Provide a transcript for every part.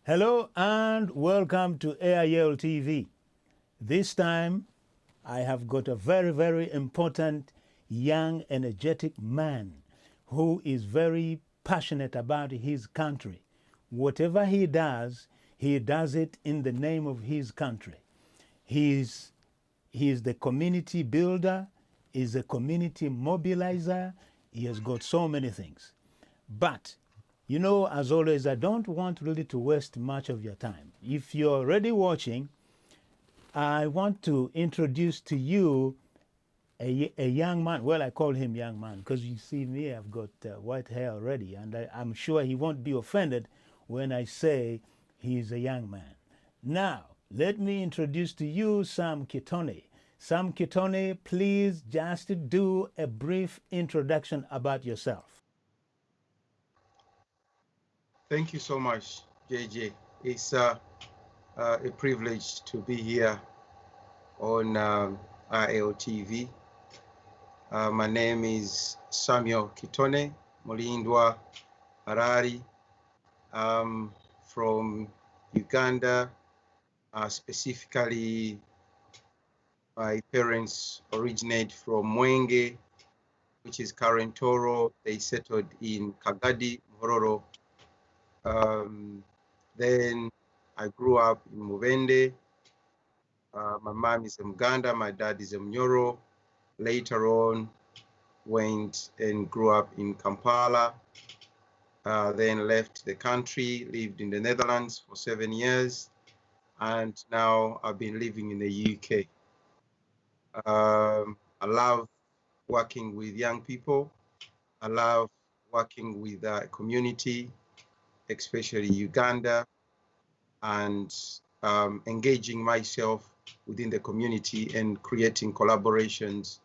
Hello and welcome to AIL TV. This time I have got a very, very important young, energetic man who is very passionate about his country. Whatever he does it in the name of his country. He's the community builder, he's a community mobilizer, he has got so many things. But, you know, as always, I don't want really to waste much of your time. If you're already watching, I want to introduce to you a young man. Well, I call him young man because you see me, I've got white hair already, and I'm sure he won't be offended when I say he's a young man. Now, let me introduce to you Sam Kitone. Sam Kitone, please just do a brief introduction about yourself. Thank you so much, JJ. It's a privilege to be here on IL TV. My name is Samuel Kitone Araali. I'm from Uganda. Specifically, my parents originate from Mwenge, which is Karentoro. They settled in Kagadi, Muhororo. Then I grew up in Mubende. My mom is a Muganda, my dad is a Mnyoro. Later on, went and grew up in Kampala. Then left the country, lived in the Netherlands for 7 years, and now I've been living in the UK. I love working with young people. I love working with the community, especially Uganda, and engaging myself within the community and creating collaborations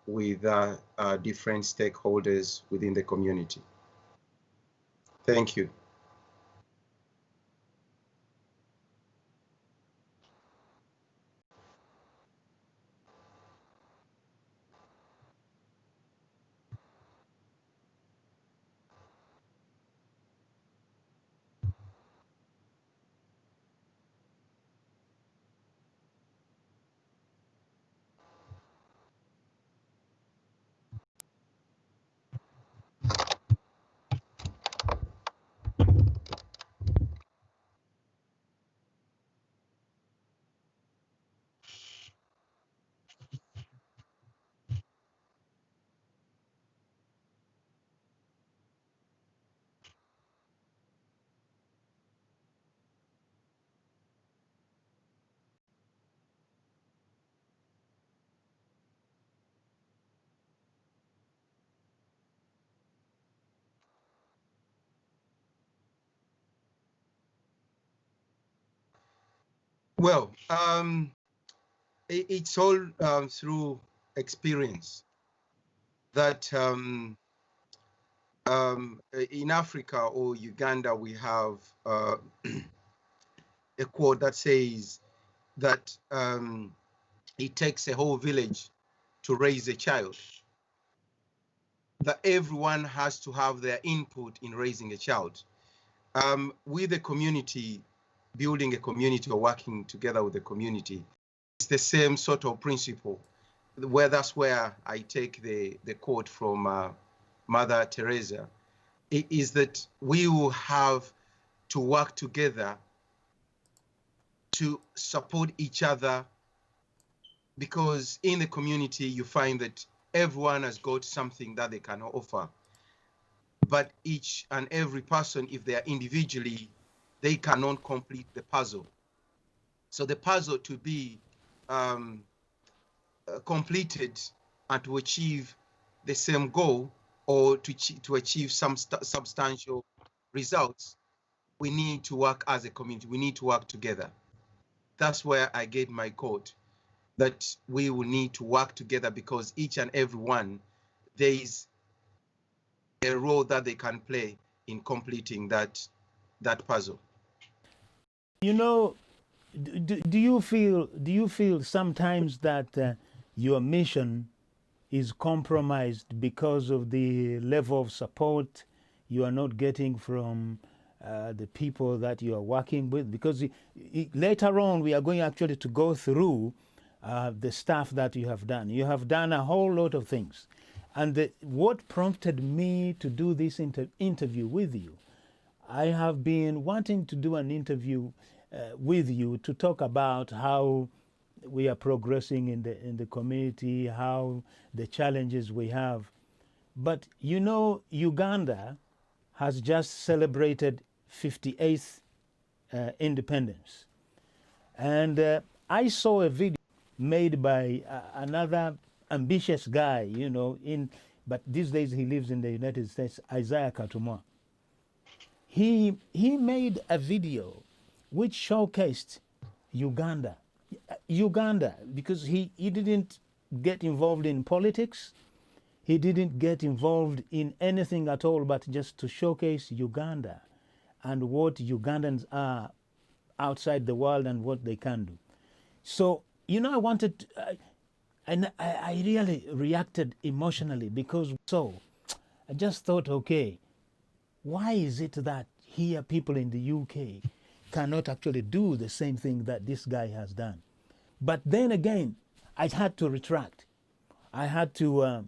with different stakeholders within the community. Thank you. Well, it's all through experience that in Africa or Uganda, we have a quote that says that it takes a whole village to raise a child, that everyone has to have their input in raising a child. With the community, building a community or working together with the community, it's the same sort of principle. That's where I take the quote from Mother Teresa. It is that we will have to work together to support each other, because in the community you find that everyone has got something that they can offer, but each and every person, if they are individually, they cannot complete the puzzle. So the puzzle to be completed and to achieve the same goal, or to achieve some substantial results, we need to work as a community. We need to work together. That's where I get my quote, that we will need to work together, because each and every one, there is a role that they can play in completing that puzzle. You know, do you feel sometimes that your mission is compromised because of the level of support you are not getting from the people that you are working with, because later on we are going actually to go through the stuff that you have done. You have done a whole lot of things. And what prompted me to do this interview with you, I have been wanting to do an interview with you to talk about how we are progressing in the community, how the challenges we have. But you know, Uganda has just celebrated 58th independence. And I saw a video made by another ambitious guy, you know, but these days he lives in the United States, Isaiah Katumwa. He made a video which showcased Uganda. Uganda, because he didn't get involved in politics. He didn't get involved in anything at all, but just to showcase Uganda and what Ugandans are outside the world and what they can do. So, you know, I wanted to, and I really reacted emotionally because I just thought, okay, why is it that here people in the UK cannot actually do the same thing that this guy has done? But then again, I had to retract. I had to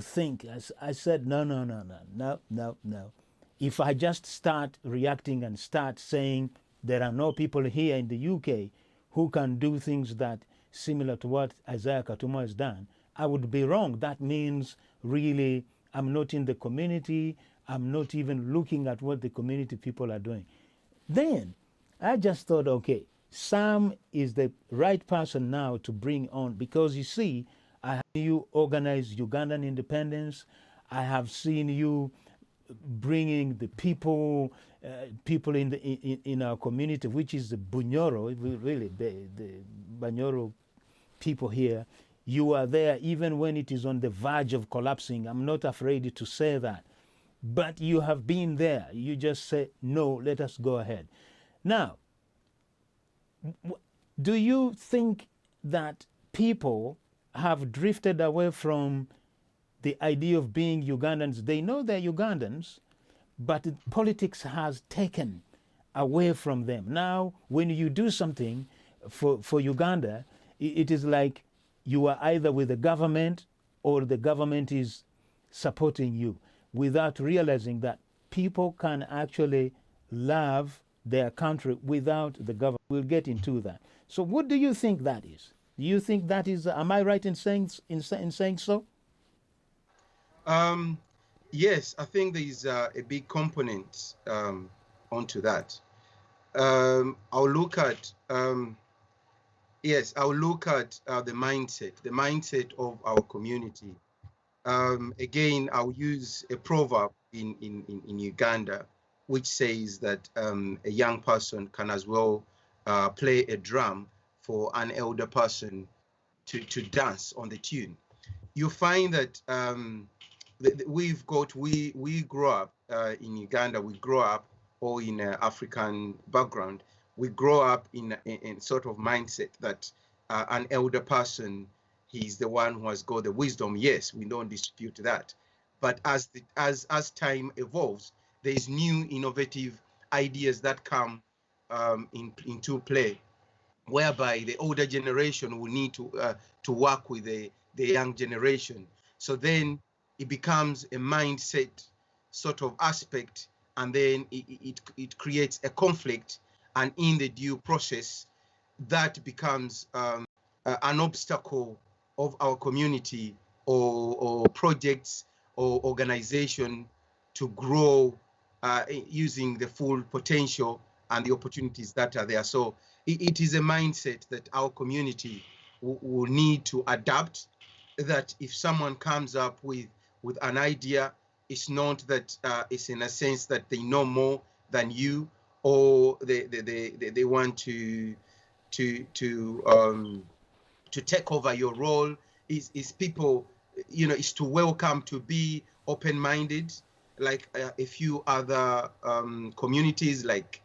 think. I said, no. If I just start reacting and start saying there are no people here in the UK who can do things that similar to what Isaiah Katumwa has done, I would be wrong. That means really I'm not in the community. I'm not even looking at what the community people are doing. Then I just thought, okay, Sam is the right person now to bring on, because you see, I have seen you organize Ugandan independence. I have seen you bringing the people in our community, which is the Bunyoro, really the Banyoro people here. You are there even when it is on the verge of collapsing. I'm not afraid to say that. But you have been there. You just say, no, let us go ahead. Now, do you think that people have drifted away from the idea of being Ugandans? They know they're Ugandans, but politics has taken away from them. Now, when you do something for Uganda, it is like you are either with the government or the government is supporting you, without realizing that people can actually love their country without the government. We'll get into that. So what do you think that is? Do you think that is, am I right in saying so? Yes, I think there is a big component onto that. I'll look at the mindset of our community. Again, I'll use a proverb in Uganda, which says that a young person can as well play a drum for an elder person to dance on the tune. You find that we grow up in Uganda, we grow up, or in an African background, we grow up in sort of mindset that an elder person, he's the one who has got the wisdom. Yes, we don't dispute that. But as time evolves, there's new innovative ideas that come into play, whereby the older generation will need to work with the young generation. So then it becomes a mindset sort of aspect, and then it creates a conflict, and in the due process, that becomes an obstacle of our community or projects or organization to grow using the full potential and the opportunities that are there. So it is a mindset that our community will need to adapt, that if someone comes up with an idea, it's not that it's in a sense that they know more than you, or they want to take over your role. Is people, you know, is to welcome, to be open-minded, like a few other communities, like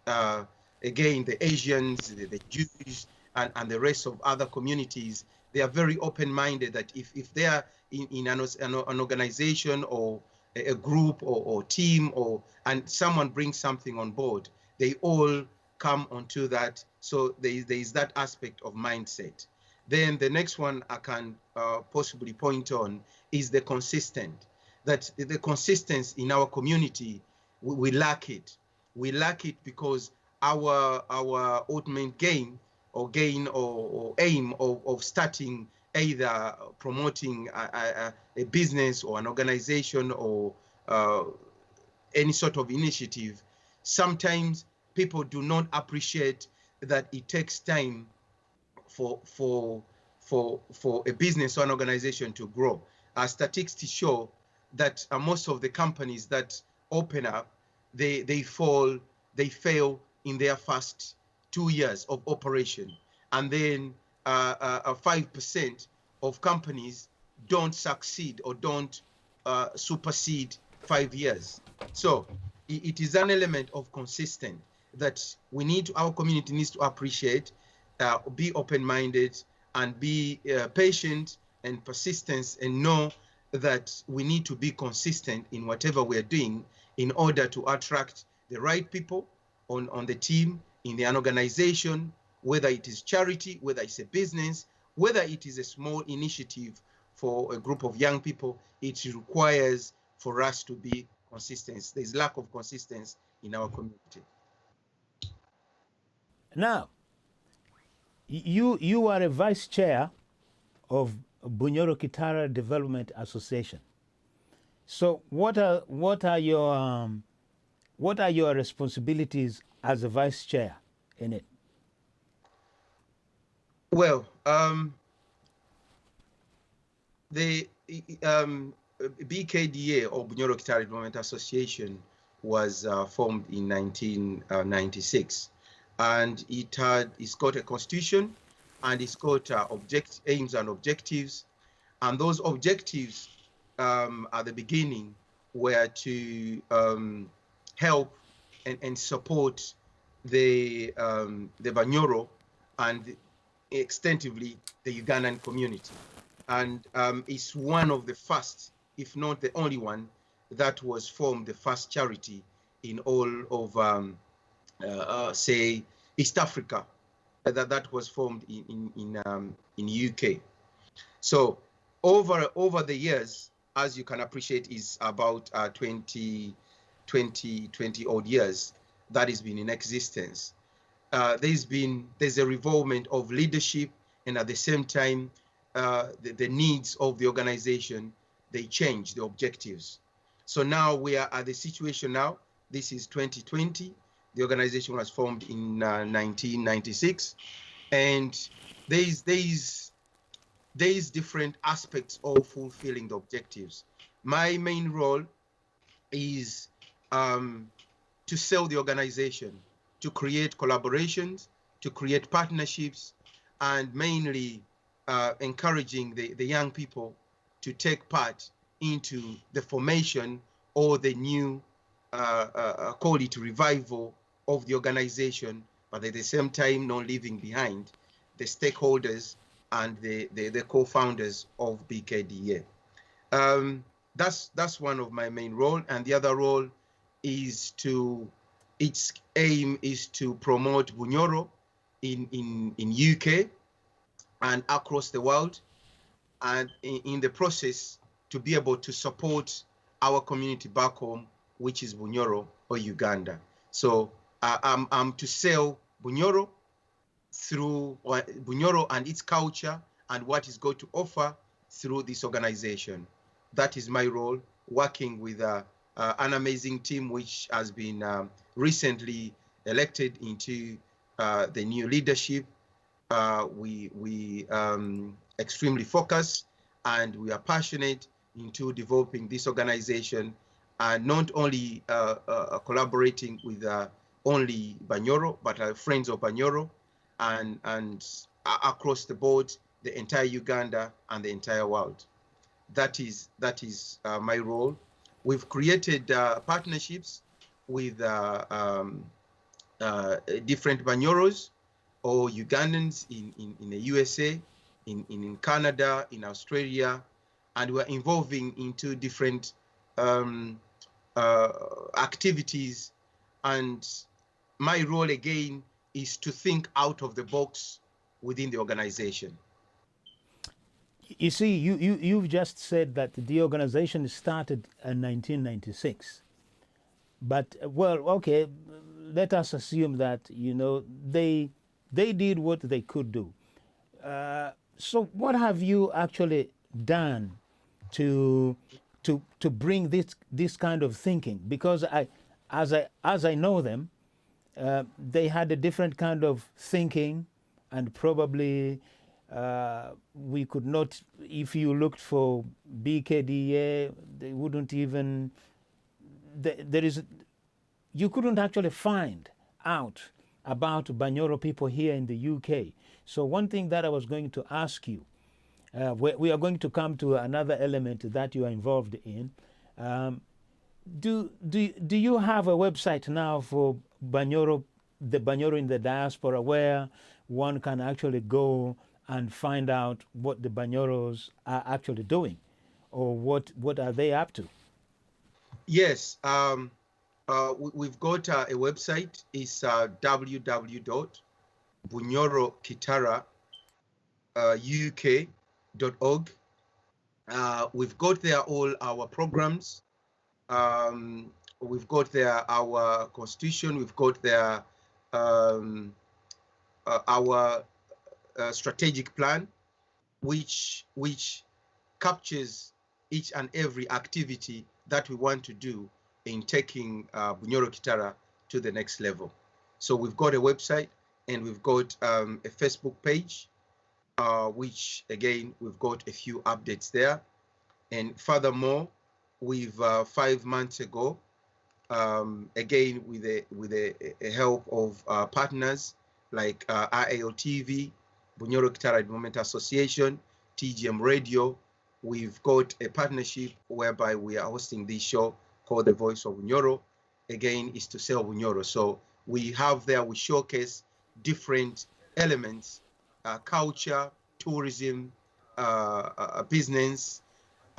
again, the Asians, the Jews, and the rest of other communities. They are very open-minded, that if they are in an organization or a group or team, and someone brings something on board, they all come onto that. So there is that aspect of mindset. Then the next one I can possibly point on is the consistent. That the consistency in our community, we lack it. We lack it because our ultimate gain or aim of starting either promoting a business or an organization or any sort of initiative, sometimes people do not appreciate that it takes time for a business or an organization to grow. Statistics show that most of the companies that open up, they fail in their first 2 years of operation, and then 5% of companies don't succeed or don't supersede 5 years. So it is an element of consistent that our community needs to appreciate, be open-minded, and be patient and persistent, and know that we need to be consistent in whatever we're doing in order to attract the right people on the team, in an organization, whether it is charity, whether it's a business, whether it is a small initiative for a group of young people. It requires for us to be consistent. There's lack of consistency in our community. Now, you are a vice chair of Bunyoro Kitara Development Association. So what are your responsibilities as a vice chair in it? Well, the BKDA, or Bunyoro Kitara Development Association, was formed in 1996, and it's got a constitution, and it's got aims and objectives, and those objectives at the beginning were to help and support the Bunyoro and extensively the Ugandan community. And it's one of the first, if not the only one, that was formed, the first charity in all of, say, East Africa, that was formed in UK. So over the years, as you can appreciate, is about 20 odd years that has been in existence. There's a revolvement of leadership, and at the same time, the needs of the organization, they change the objectives. So now we are at the situation now. This is 2020. The organization was formed in 1996, and there's different aspects of fulfilling the objectives. My main role is to sell the organization, to create collaborations, to create partnerships, and mainly encouraging the young people to take part into the formation or the new, call it revival of the organization, but at the same time not leaving behind the stakeholders and the co-founders of BKDA. That's one of my main role, and the other role is its aim is to promote Bunyoro in UK and across the world, and in the process to be able to support our community back home, which is Bunyoro or Uganda. So I'm to sell Bunyoro through Bunyoro and its culture and what it's going to offer through this organization. That is my role, working with an amazing team which has been recently elected into the new leadership. We extremely focused, and we are passionate into developing this organization, and not only collaborating with only Bunyoro, but friends of Bunyoro, and across the board, the entire Uganda and the entire world. That is my role. We've created partnerships with different Bunyoros or Ugandans in the USA, in Canada, in Australia, and we're involving into different um, activities, and my role again is to think out of the box within the organization. You see, you've just said that the organization started in 1996. But well, okay, let us assume that they did what they could do. So what have you actually done to to bring this kind of thinking? Because as I know them, they had a different kind of thinking, and probably we could not. If you looked for BKDA, they wouldn't even. There is, you couldn't actually find out about Banyoro people here in the UK. So one thing that I was going to ask you, we are going to come to another element that you are involved in. Do you have a website now for Banyoro, the Banyoro in the diaspora, where one can actually go and find out what the Banyoros are actually doing, or what are they up to? Yes, we've got a website. It's www.bunyorokitara.uk.org. We've got there all our programs. We've got there our constitution. We've got there our strategic plan, which captures each and every activity that we want to do in taking Bunyoro Kitara to the next level. So we've got a website, and we've got a Facebook page, which again, we've got a few updates there. And furthermore, we've 5 months ago, again with a help of partners like IAL TV, Bunyoro Kitara Development Association, TGM Radio, we've got a partnership whereby we are hosting this show called The Voice of Bunyoro. Again, is to sell Bunyoro. So we have there, we showcase different elements, culture, tourism, business,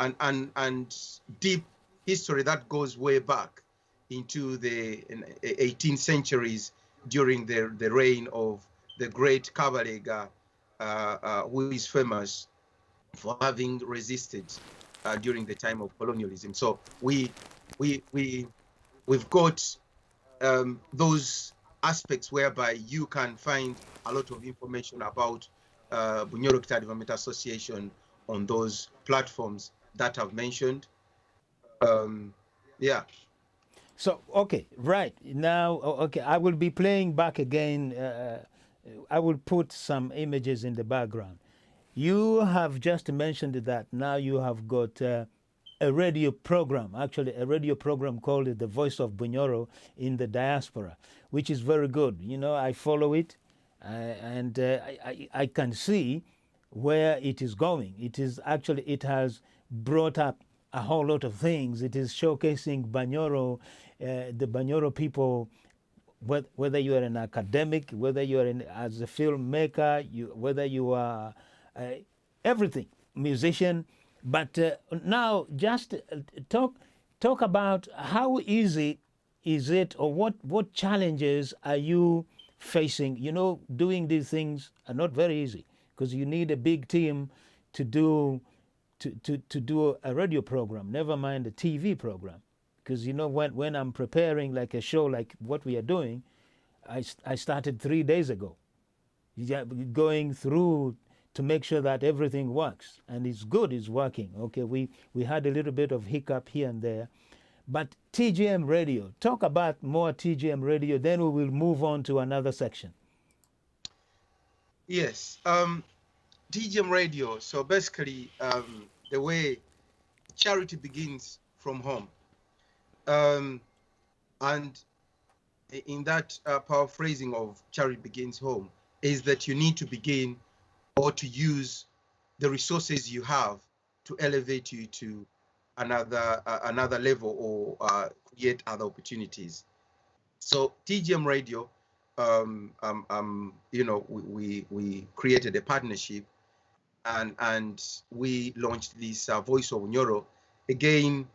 and deep history that goes way back into the 18th centuries during the reign of the great Kabalega, who is famous for having resisted during the time of colonialism. So we've got those aspects whereby you can find a lot of information about Bunyoro Kitara Development Association on those platforms that I've mentioned. Yeah. So okay, right now, okay, I will be playing back again. I will put some images in the background. You have just mentioned that now you have got a radio program, actually a radio program called The Voice of Bunyoro in the Diaspora, which is very good. You know, I follow it, and I can see where it is going. It is actually, it has brought up a whole lot of things. It is showcasing Banyoro, the Banyoro people, whether you are an academic, whether you are as a filmmaker, whether you are everything, musician. But now just talk about how easy is it, or what challenges are you facing? You know, doing these things are not very easy, because you need a big team to do to do a radio program, never mind a TV program. Because you know, when I'm preparing like a show like what we are doing, I started 3 days ago, going through to make sure that everything works, and it's good, it's working. Okay, we had a little bit of hiccup here and there, but TGM Radio, talk about more TGM Radio, then we will move on to another section. Yes, TGM Radio. So basically, the way charity begins from home, and in that paraphrasing of charity begins home is that you need to begin or to use the resources you have to elevate you to another level, or create other opportunities. So TGM Radio, you know, we created a partnership, and we launched this Voice of Bunyoro. Again,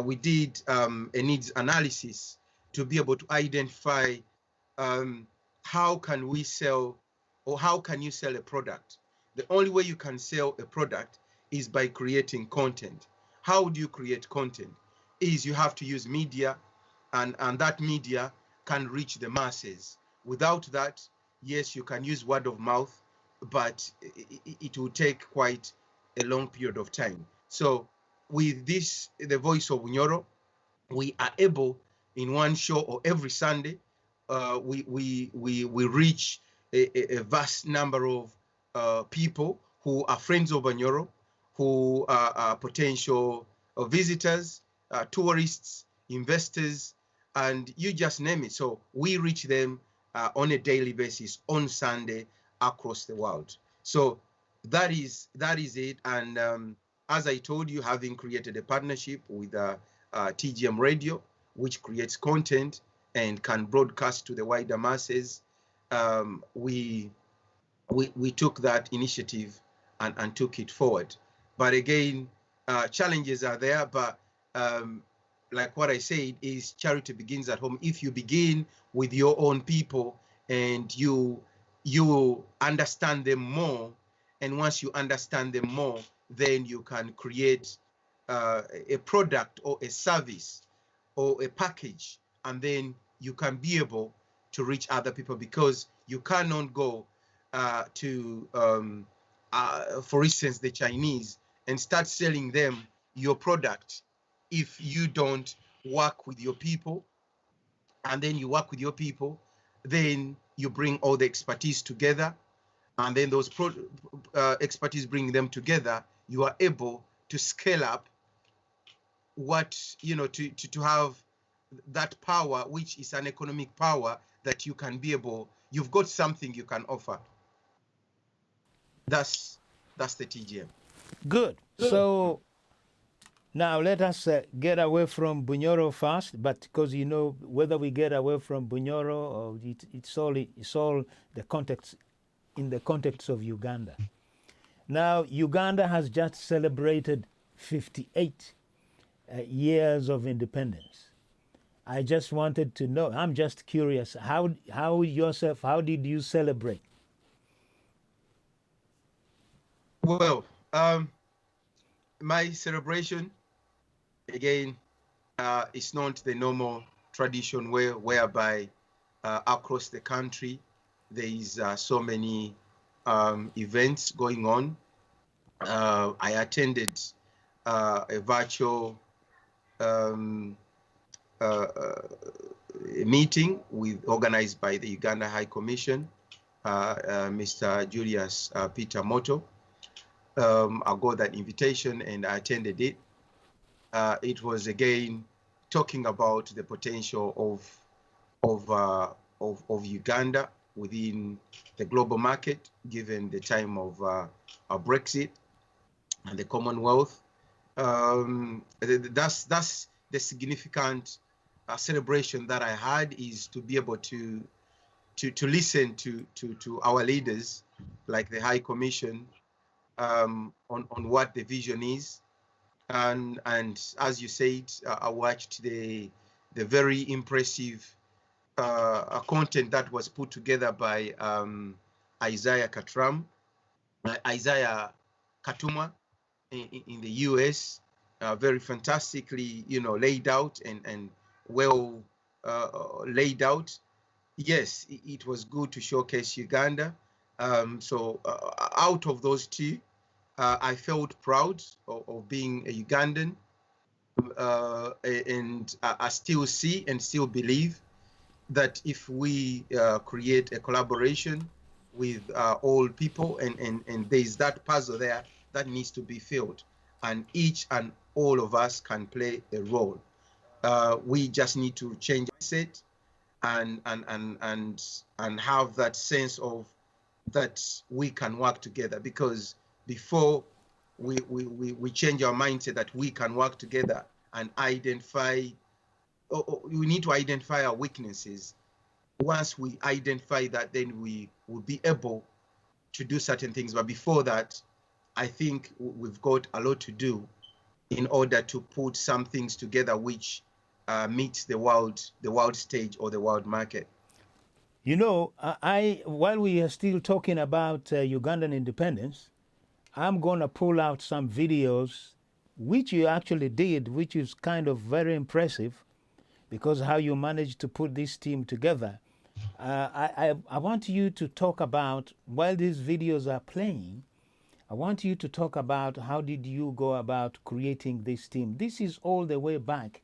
we did a needs analysis to be able to identify how can we sell, or how can you sell a product. The only way you can sell a product is by creating content. How do you create content? Is you have to use media, and that media can reach the masses. Without that, yes, you can use word of mouth, but it will take quite a long period of time. So with this, the Voice of Bunyoro, we are able, in one show or every Sunday, we reach a vast number of people who are friends of Bunyoro, who are potential visitors, tourists, investors, and you just name it. So we reach them on a daily basis on Sunday across the world. So that is it. And as I told you, having created a partnership with TGM Radio, which creates content and can broadcast to the wider masses, we took that initiative and took it forward. But again, challenges are there, but like what I said, is charity begins at home. If you begin with your own people and you understand them more, and once you understand them more, then you can create a product or a service or a package, and then you can be able to reach other people, because you cannot go to, for instance, the Chinese and start selling them your product if you don't work with your people. And then you work with your people, then you bring all the expertise together, and then those expertise, bring them together, you are able to scale up what, to have that power, which is an economic power, that you can be able, you've got something you can offer. That's the TGM. Good. So now let us get away from Bunyoro first, but because whether we get away from Bunyoro or it's all the context, in the context of Uganda. Now Uganda has just celebrated 58 years of independence. I just wanted to know, I'm just curious, how did you celebrate? Well, my celebration, again, is not the normal tradition whereby across the country there is so many events going on. I attended a virtual meeting organized by the Uganda High Commission, Mr. Julius Peter Moto. I got that invitation and I attended it. It was again talking about the potential of Uganda within the global market, given the time of Brexit and the Commonwealth. That's the significant celebration that I had, is to be able to listen to our leaders, like the High Commission, on what the vision is. And as you said, I watched the very impressive content that was put together by Isaiah Katuma in the US, very fantastically, laid out and well laid out. Yes, it was good to showcase Uganda. So out of those two, I felt proud of being a Ugandan, and I still see and still believe that if we create a collaboration with all people, and there's that puzzle there that needs to be filled, and each and all of us can play a role. We just need to change mindset and have that sense of that we can work together, because before we change our mindset that we can work together and identify, we need to identify our weaknesses. Once we identify that, then we will be able to do certain things. But before that, I think we've got a lot to do in order to put some things together which meets the world stage or the world market. You know, while we are still talking about Ugandan independence, I'm going to pull out some videos which you actually did, which is kind of very impressive because how you managed to put this team together. I want you to talk about, while these videos are playing, I want you to talk about how did you go about creating this team. This is all the way back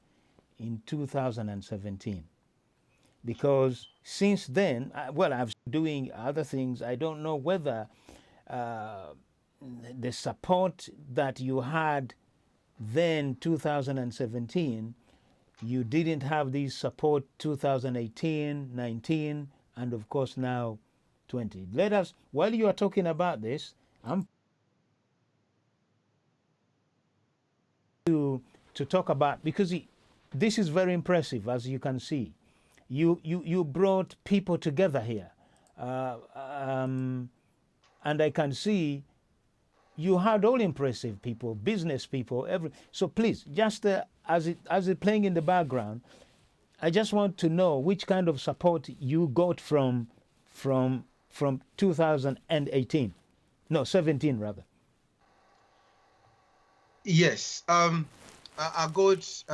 in 2017. Because since then, well, I've been doing other things. I don't know whether uh, the support that you had then 2017, you didn't have this support 2018, 19, and of course now 20. Let us, while you are talking about this, I'm to talk about, because this is very impressive, as you can see. You brought people together here, and I can see you had all impressive people, business people, every. So please, just as it playing in the background, I just want to know which kind of support you got from 2018, no 17 rather. Yes, I got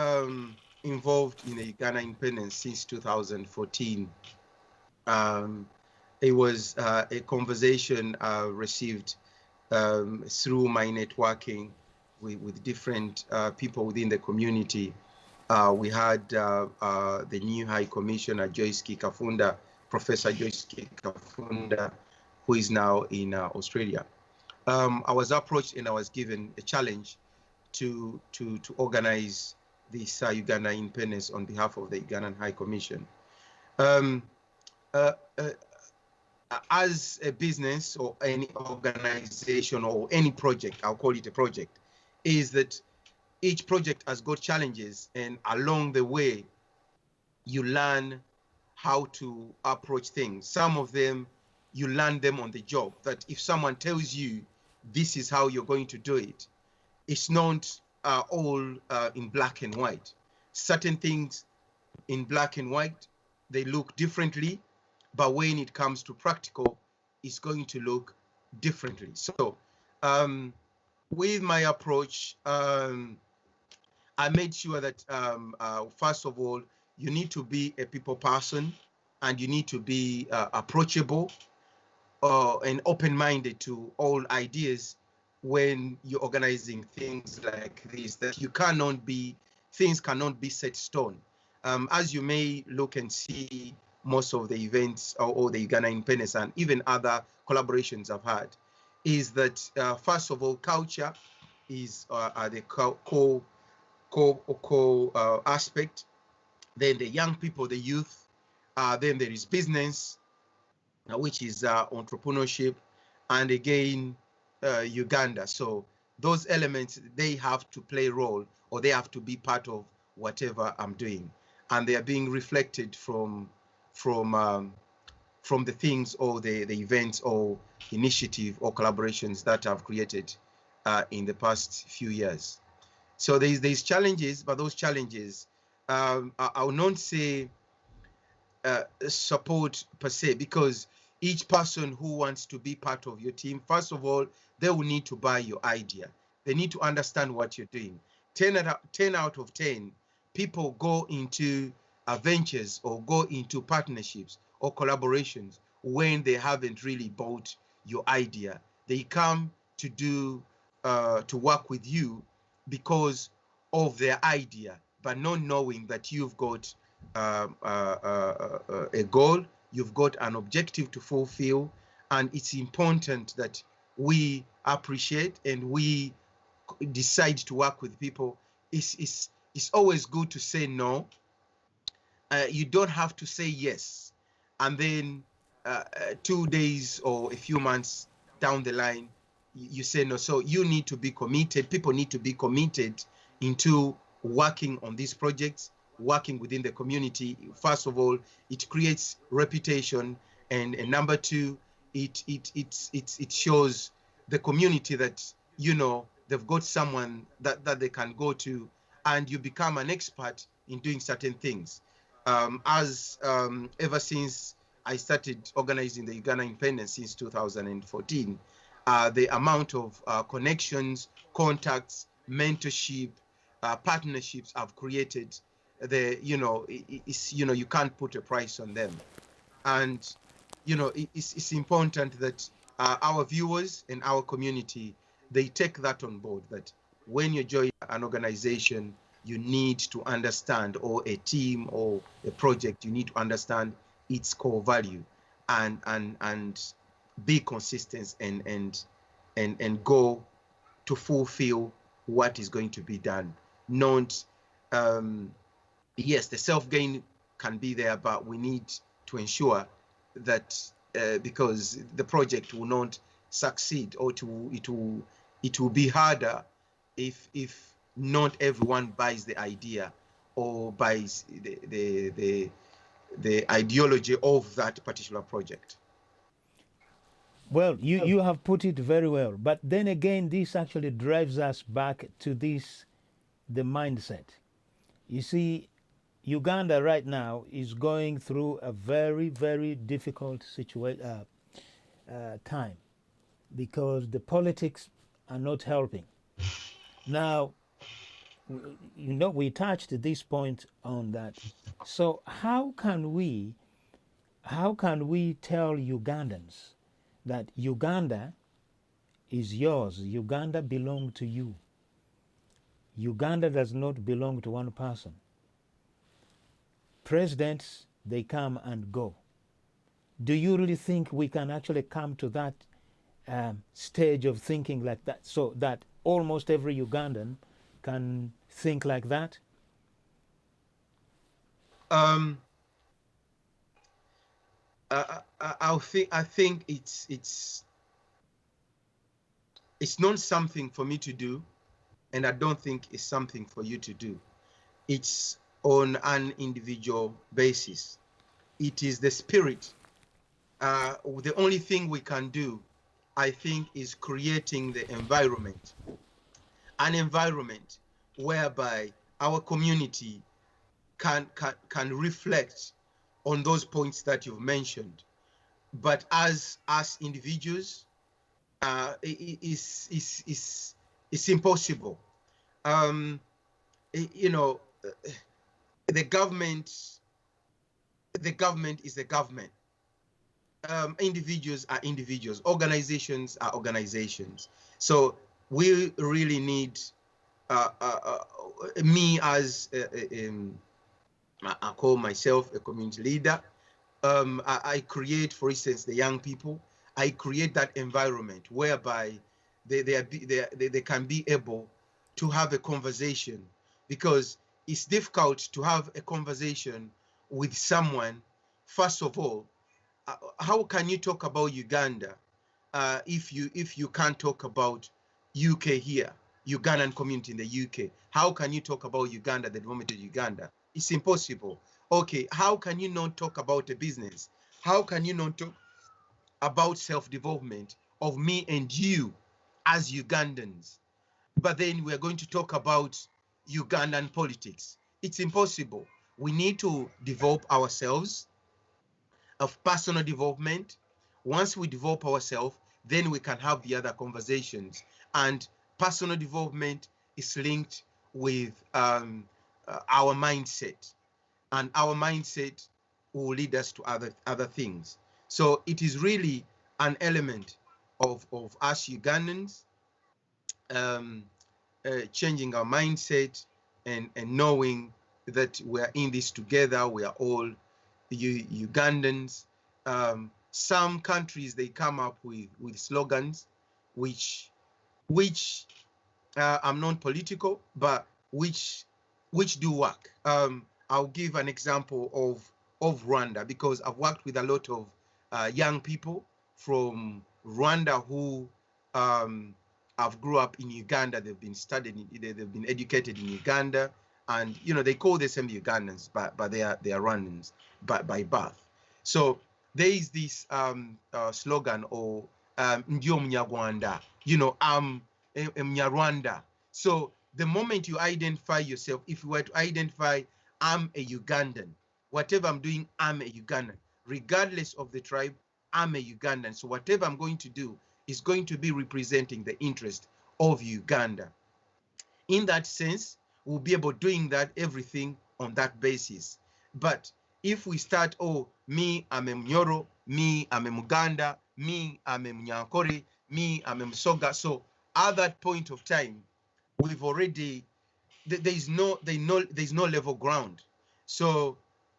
involved in the Ghana independence since 2014. It was a conversation I received through my networking with different people within the community. We had the new High Commissioner, Joyce Kikafunda, Professor Joyce Kikafunda, who is now in Australia. I was approached and I was given a challenge to organize this Uganda independence on behalf of the Ugandan High Commission. As a business or any organization or any project, I'll call it a project, is that each project has got challenges, and along the way, you learn how to approach things. Some of them, you learn them on the job, that if someone tells you this is how you're going to do it, it's not all in black and white. Certain things in black and white, they look differently, but when it comes to practical, it's going to look differently. So with my approach, I made sure that first of all, you need to be a people person, and you need to be approachable and open-minded to all ideas when you're organizing things like this, that things cannot be set stone. As you may look and see most of the events or the Uganda independence and even other collaborations I've had, is that first of all, culture is the core aspect. Then the young people, the youth, then there is business, which is entrepreneurship, and again, Uganda. So those elements, they have to play a role, or they have to be part of whatever I'm doing, and they are being reflected from the things or the events or initiative or collaborations that I've created in the past few years. So there's challenges, but those challenges, I will not say support per se, because each person who wants to be part of your team, first of all, they will need to buy your idea. They need to understand what you're doing. 10 out of 10 people go into ventures or go into partnerships or collaborations when they haven't really bought your idea. They come to work with you because of their idea, but not knowing that you've got a goal, you've got an objective to fulfill, and it's important that we appreciate and we decide to work with people. It's always good to say no. You don't have to say yes, and then 2 days or a few months down the line, you say no. So you need to be committed. People need to be committed into working on these projects, working within the community. First of all, it creates reputation, and number two, it shows the community that, you know, they've got someone that they can go to, and you become an expert in doing certain things. Ever since I started organizing the Uganda Independence since 2014, the amount of connections, contacts, mentorship, partnerships I've created, you can't put a price on them. And it's important that our viewers and our community, they take that on board, that when you join an organization, you need to understand, or a team or a project, you need to understand its core value, and be consistent, and go to fulfill what is going to be done. Not yes, the self-gain can be there, but we need to ensure that because the project will not succeed, or it will be harder if not everyone buys the idea, or buys the ideology of that particular project. Well, you have put it very well. But then again, this actually drives us back to the mindset. You see, Uganda right now is going through a very, very difficult time, because the politics are not helping. Now, we touched this point on that. So how can we tell Ugandans that Uganda is yours? Uganda belongs to you. Uganda does not belong to one person. Presidents, they come and go. Do you really think we can actually come to that stage of thinking like that, so that almost every Ugandan can think like that? I think it's not something for me to do, and I don't think it's something for you to do. It's on an individual basis. It is the spirit. The only thing we can do, I think, is creating the environment, an environment whereby our community can reflect on those points that you've mentioned. But as individuals, it's impossible. The government is the government. Individuals are individuals. Organizations are organizations. So we really need me as I call myself a community leader. I create, for instance, the young people. I create that environment whereby they can be able to have a conversation, because it's difficult to have a conversation with someone. First of all, how can you talk about Uganda if you can't talk about UK here, Ugandan community in the UK? How can you talk about Uganda, the development of Uganda? It's impossible. Okay, how can you not talk about a business? How can you not talk about self-development of me and you as Ugandans? But then we're going to talk about Ugandan politics. It's impossible. We need to develop ourselves, of personal development. Once we develop ourselves, then we can have the other conversations. And personal development is linked with our mindset, and our mindset will lead us to other things. So it is really an element of us Ugandans changing our mindset, and knowing that we're in this together. We are all Ugandans. Some countries, they come up with slogans which are non-political, but which do work. I'll give an example of Rwanda, because I've worked with a lot of young people from Rwanda who have grew up in Uganda. They've been studying, they've been educated in Uganda, and they call themselves Ugandans, but they are Rwandans by birth. So there is this slogan, or Ndio Munyarwanda. a Mnyarwanda. So the moment you identify yourself, if you were to identify, I'm a Ugandan, whatever I'm doing, I'm a Ugandan. Regardless of the tribe, I'm a Ugandan. So whatever I'm going to do is going to be representing the interest of Uganda. In that sense, we'll be able doing that everything on that basis. But if we start, oh, me, I'm a Mnyoro, me, I'm a Muganda, me, I'm a Mnyankore, me, I'm a Msoga. So at that point of time, we've already, there's no level ground. So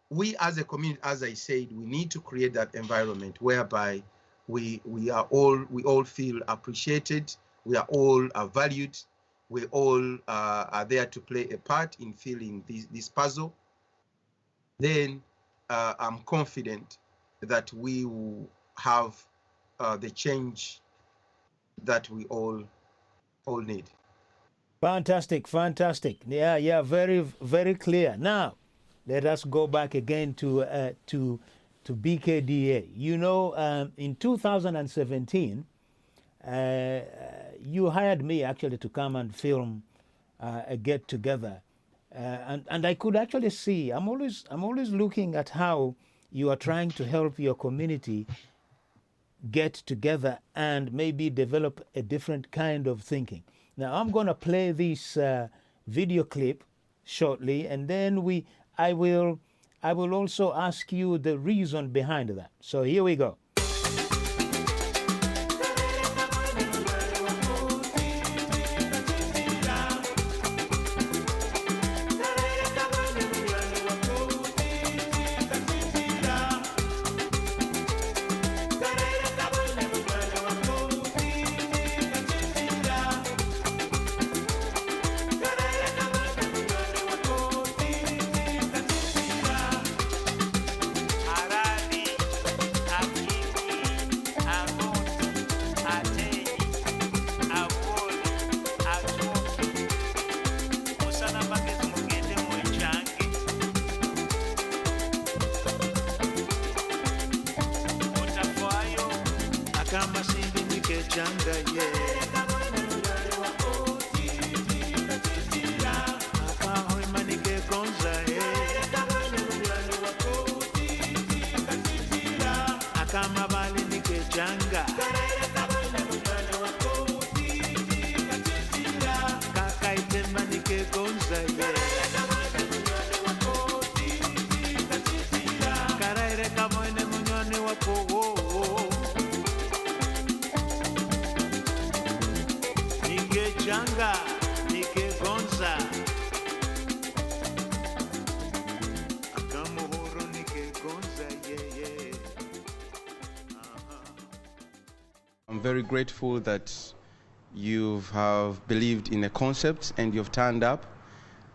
we as a community, as I said, we need to create that environment whereby we all feel appreciated, we are all valued, we all are there to play a part in filling this puzzle. Then I'm confident that we will have the change that we all need. Fantastic, fantastic. Yeah, very, very clear. Now, let us go back again to BKDA. You know, in 2017, you hired me actually to come and film a get together, and I could actually see. I'm always looking at how you are trying to help your community get together and maybe develop a different kind of thinking. Now I'm going to play this video clip shortly, and then I will also ask you the reason behind that. So here we go. I'm very grateful that you have believed in a concept and you've turned up.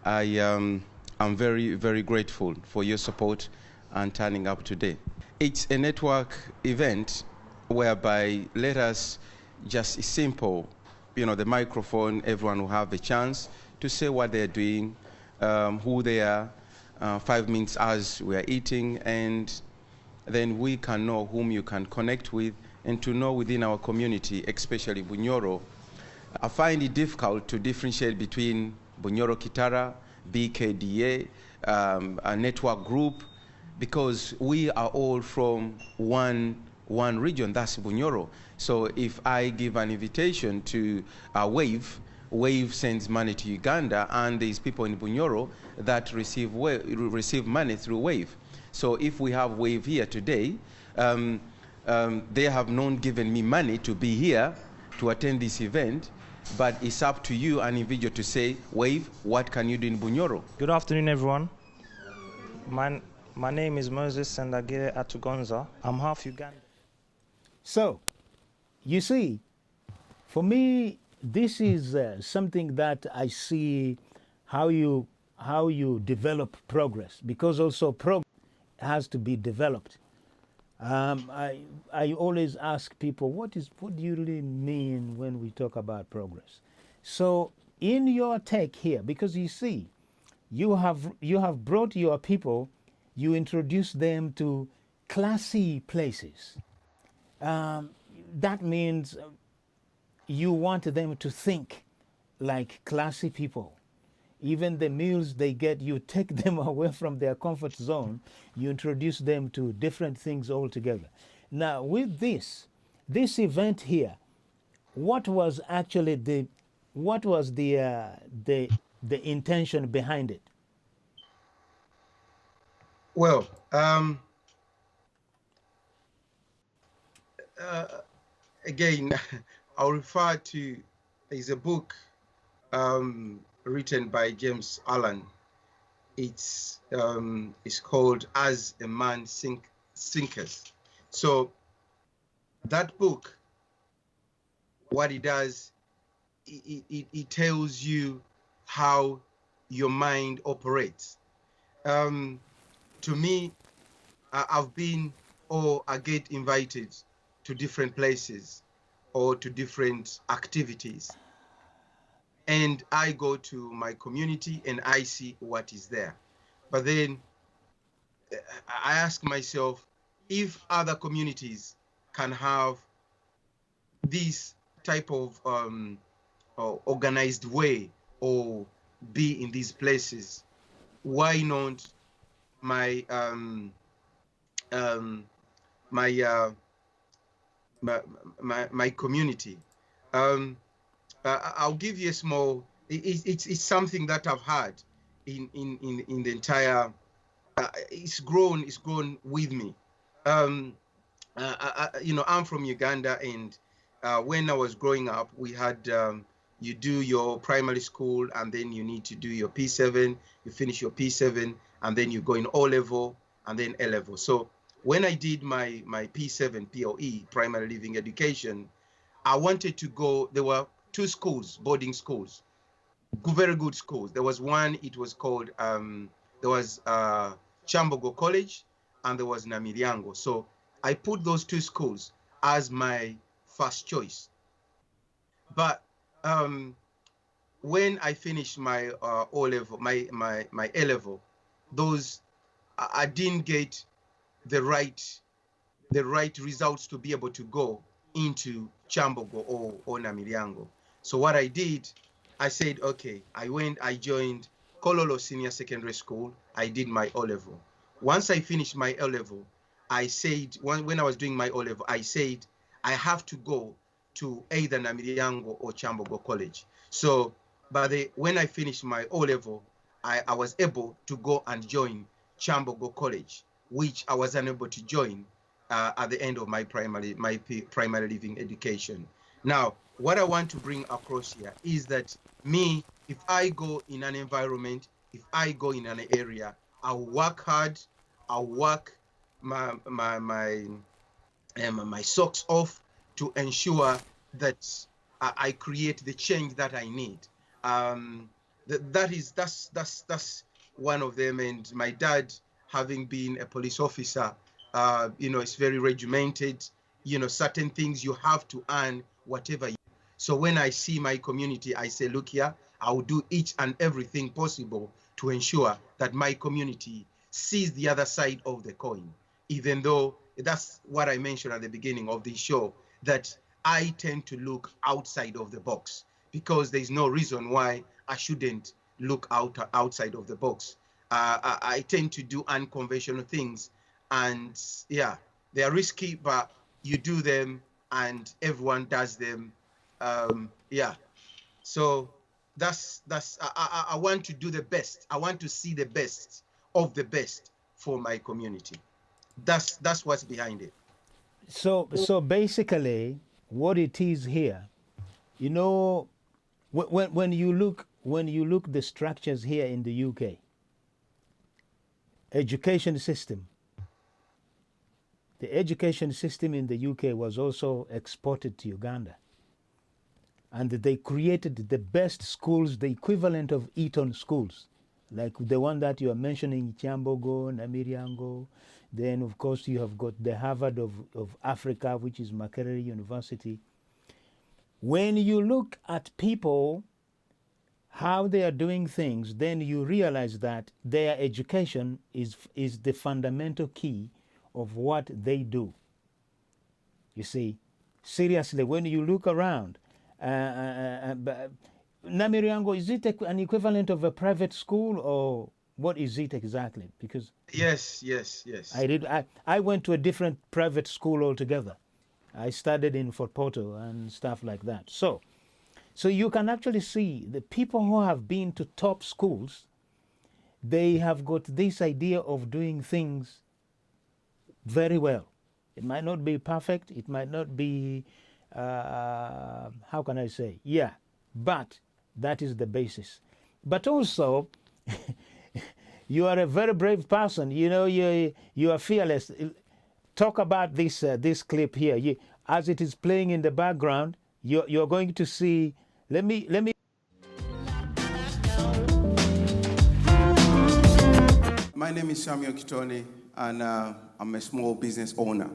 I'm very, very grateful for your support and turning up today. It's a network event whereby let us just simple, the microphone, everyone will have a chance to say what they're doing, who they are, 5 minutes as we are eating, and then we can know whom you can connect with and to know within our community, especially Bunyoro. I find it difficult to differentiate between Bunyoro Kitara, BKDA, a network group, because we are all from one region, that's Bunyoro. So if I give an invitation to Wave sends money to Uganda, and there's people in Bunyoro that receive money through Wave. So if we have Wave here today, they have not given me money to be here to attend this event, but it's up to you, an individual, to say, Wave, what can you do in Bunyoro? Good afternoon, everyone. My name is Moses Sendagire Atugonza. I'm half Ugandan. So, you see, for me, this is something that I see how you develop progress, because also progress has to be developed. I always ask people, what do you really mean when we talk about progress? So in your take here, because you see, you have brought your people, you introduce them to classy places. That means you want them to think like classy people. Even the meals they get, you take them away from their comfort zone, you introduce them to different things altogether. Now, with this event here, what was actually what was the intention behind it? Well, again, I'll refer to, there's a book written by James Allen. It's called As a Man Thinketh. So that book, what it does, it tells you how your mind operates. To me, I've been, or I get invited to different places or to different activities. And I go to my community and I see what is there. But then I ask myself, if other communities can have this type of organized way or be in these places, why not my my, my community? I'll give you a small. It's something that I've had in the entire. It's grown with me. You know, I'm from Uganda, and when I was growing up, we had you do your primary school, and then you need to do your P7. You finish your P7, and then you go in O level, and then A level. So when I did my P7 POE, primary living education, I wanted to go. There were two schools, boarding schools, very good schools. There was one, it was called, there was Chambogo College, and there was Namiryango. So I put those two schools as my first choice. But when I finished my O level, my A level, those I didn't get the right results to be able to go into Chambogo or Namiryango. So what I did, I said, okay, I joined Kololo Senior Secondary School. I did my O level. Once I finished my O level, I said, when I was doing my O level, I said, I have to go to either Namiryango or Chambogo College. So when I finished my O level, I was able to go and join Chambogo College, which I was unable to join at the end of my primary living education. Now, what I want to bring across here is that me, if I go in an environment, if I go in an area, I'll work hard, I'll work my socks off to ensure that I create the change that I need. That's one of them. And my dad, having been a police officer, you know, it's very regimented. You know, certain things you have to earn whatever you. So when I see my community, I say, look here, I will do each and everything possible to ensure that my community sees the other side of the coin. Even though that's what I mentioned at the beginning of the show, that I tend to look outside of the box, because there's no reason why I shouldn't look outside of the box. I tend to do unconventional things, and yeah, they are risky, but you do them, and everyone does them. Yeah, so that's I want to do the best. I want to see the best of the best for my community. That's what's behind it. So basically, what it is here, you know, when you look the structures here in the UK, education system. The education system in the UK was also exported to Uganda. And they created the best schools, the equivalent of Eton schools, like the one that you are mentioning, Chambogo, Namiryango. Then, of course, you have got the Harvard of Africa, which is Makerere University. When you look at people, how they are doing things, then you realize that their education is the fundamental key of what they do. You see, seriously, when you look around, Namiriango, is it an equivalent of a private school, or what is it exactly? Because Yes. I went to a different private school altogether. I studied in Fort Portal and stuff like that. So you can actually see the people who have been to top schools, they have got this idea of doing things very well. It might not be perfect. It might not be, how can I say? Yeah, but that is the basis. But also, you are a very brave person. You know, you are fearless. Talk about this clip here. As it is playing in the background, you're going to see. Let me. My name is Sam Kitone, and I'm a small business owner.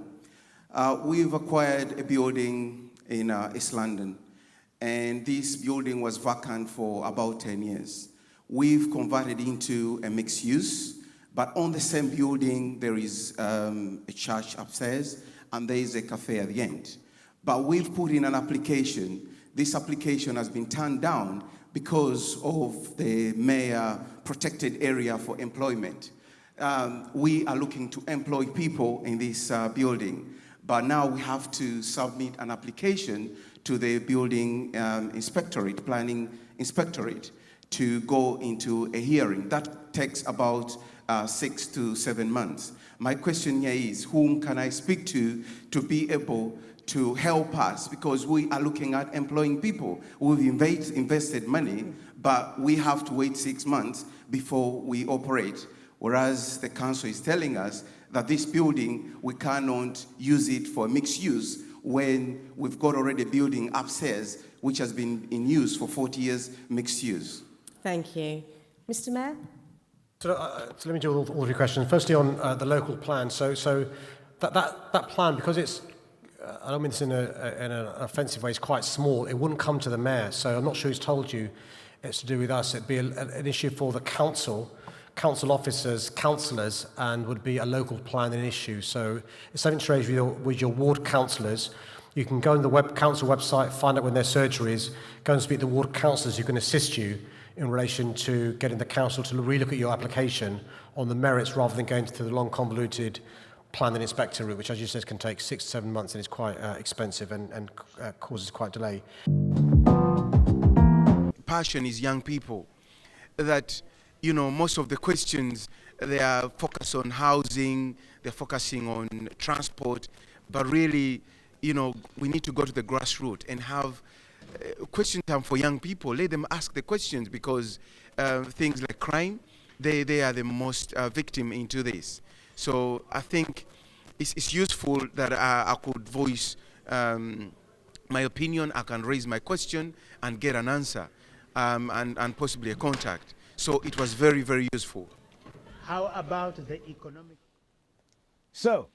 We've acquired a building in East London, and this building was vacant for about 10 years. We've converted into a mixed use, but on the same building, there is a church upstairs, and there is a cafe at the end. But we've put in an application. This application has been turned down because of the mayor protected area for employment. We are looking to employ people in this building, but now we have to submit an application to the building inspectorate, planning inspectorate, to go into a hearing. That takes about 6 to 7 months. My question here is, whom can I speak to be able to help us? Because we are looking at employing people. We've invested money, but we have to wait 6 months before we operate. Whereas the council is telling us that this building, we cannot use it for mixed use when we've got already a building upstairs which has been in use for 40 years, mixed use. Thank you. Mr. Mayor? So let me do all three questions. Firstly, on the local plan. So that plan, because it's, I don't mean this in an offensive way, it's quite small. It wouldn't come to the mayor. So I'm not sure who's told you it's to do with us. It'd be an issue for the council officers, councillors, and would be a local plan an issue. So it's something to raise with your ward councillors. You can go on the council website, find out when their surgery is, go and speak to the ward councillors who can assist you in relation to getting the council to relook at your application on the merits rather than going through the long convoluted plan and inspector route, which, as you said, can take 6 to 7 months and is quite expensive and causes quite delay. Passion is young people. That, you know, most of the questions, they are focused on housing, they're focusing on transport, but really, you know, we need to go to the grassroots and have question time for young people. Let them ask the questions, because things like crime, they are the most victim into this. So I think it's useful that I could voice my opinion. I can raise my question and get an answer, and possibly a contact. So it was very, very useful. How about the economic? So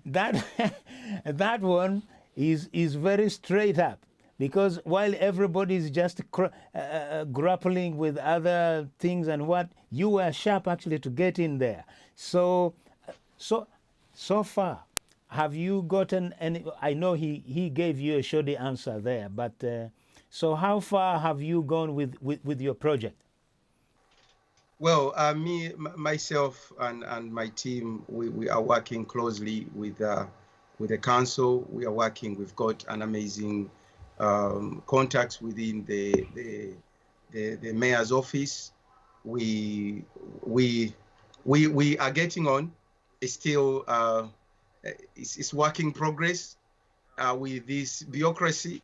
that one is very straight up, because while everybody is just grappling with other things and what, you were sharp actually to get in there. So far, have you gotten any? I know he gave you a shoddy answer there, but so how far have you gone with your project? Well, myself and my team, we are working closely with the council. We are working. We've got an amazing contacts within the mayor's office. We are getting on. It's still it's work in progress with this bureaucracy.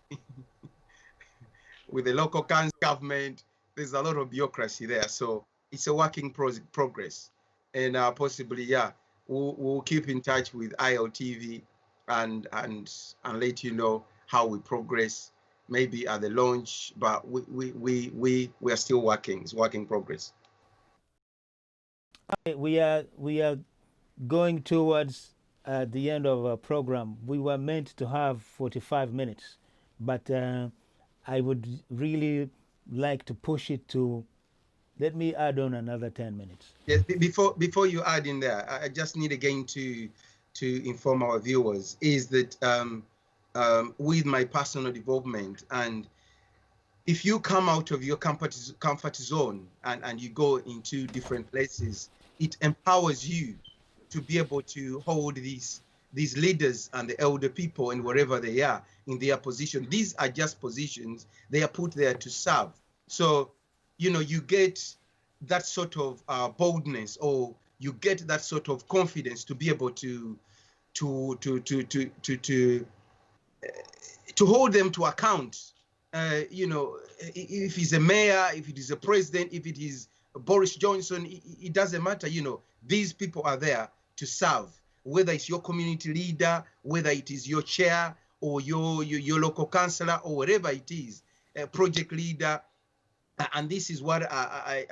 With the local council government, there's a lot of bureaucracy there. So it's a working progress, and possibly, yeah, we'll keep in touch with ILTV and let you know how we progress, maybe at the launch. But we are still working. It's work in progress. We are going towards the end of our program. We were meant to have 45 minutes, but I would really like to push it to, let me add on another 10 minutes. Yes, before you add in there, I just need again to inform our viewers is that with my personal development. And if you come out of your comfort zone and you go into different places, it empowers you to be able to hold these leaders and the elder people and wherever they are in their position. These are just positions. They are put there to serve. So, you know, you get that sort of boldness, or you get that sort of confidence to be able to hold them to account. You know, if he's a mayor, if it is a president, if it is Boris Johnson, it doesn't matter. You know, these people are there to serve, whether it's your community leader, whether it is your chair or your local councillor or whatever it is, project leader. And this is what I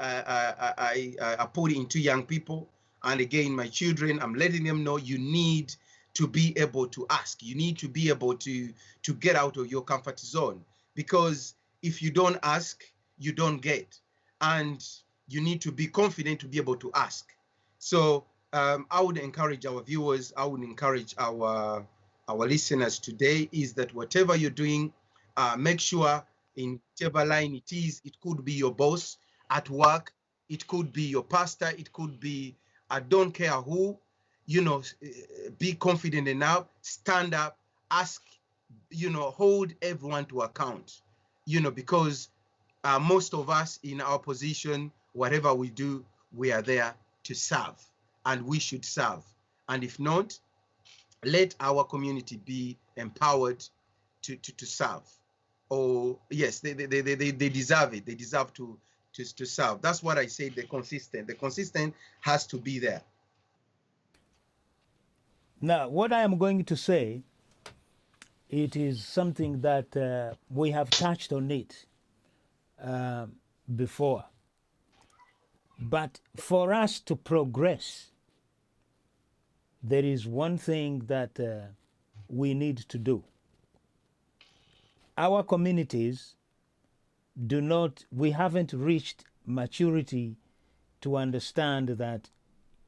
put into young people. And again, my children, I'm letting them know you need to be able to ask. You need to be able to get out of your comfort zone, because if you don't ask, you don't get. And you need to be confident to be able to ask. So I would encourage our viewers, I would encourage our listeners today, is that whatever you're doing, make sure in whichever line it is, it could be your boss at work, it could be your pastor, it could be, I don't care who, you know, be confident enough, stand up, ask, you know, hold everyone to account, you know, because most of us in our position, whatever we do, we are there to serve, and we should serve. And if not, let our community be empowered to serve. Or yes, they deserve it. They deserve to serve. That's what I say. The consistent has to be there. Now, what I am going to say, it is something that we have touched on it before. But for us to progress, there is one thing that we need to do. Our communities we haven't reached maturity to understand that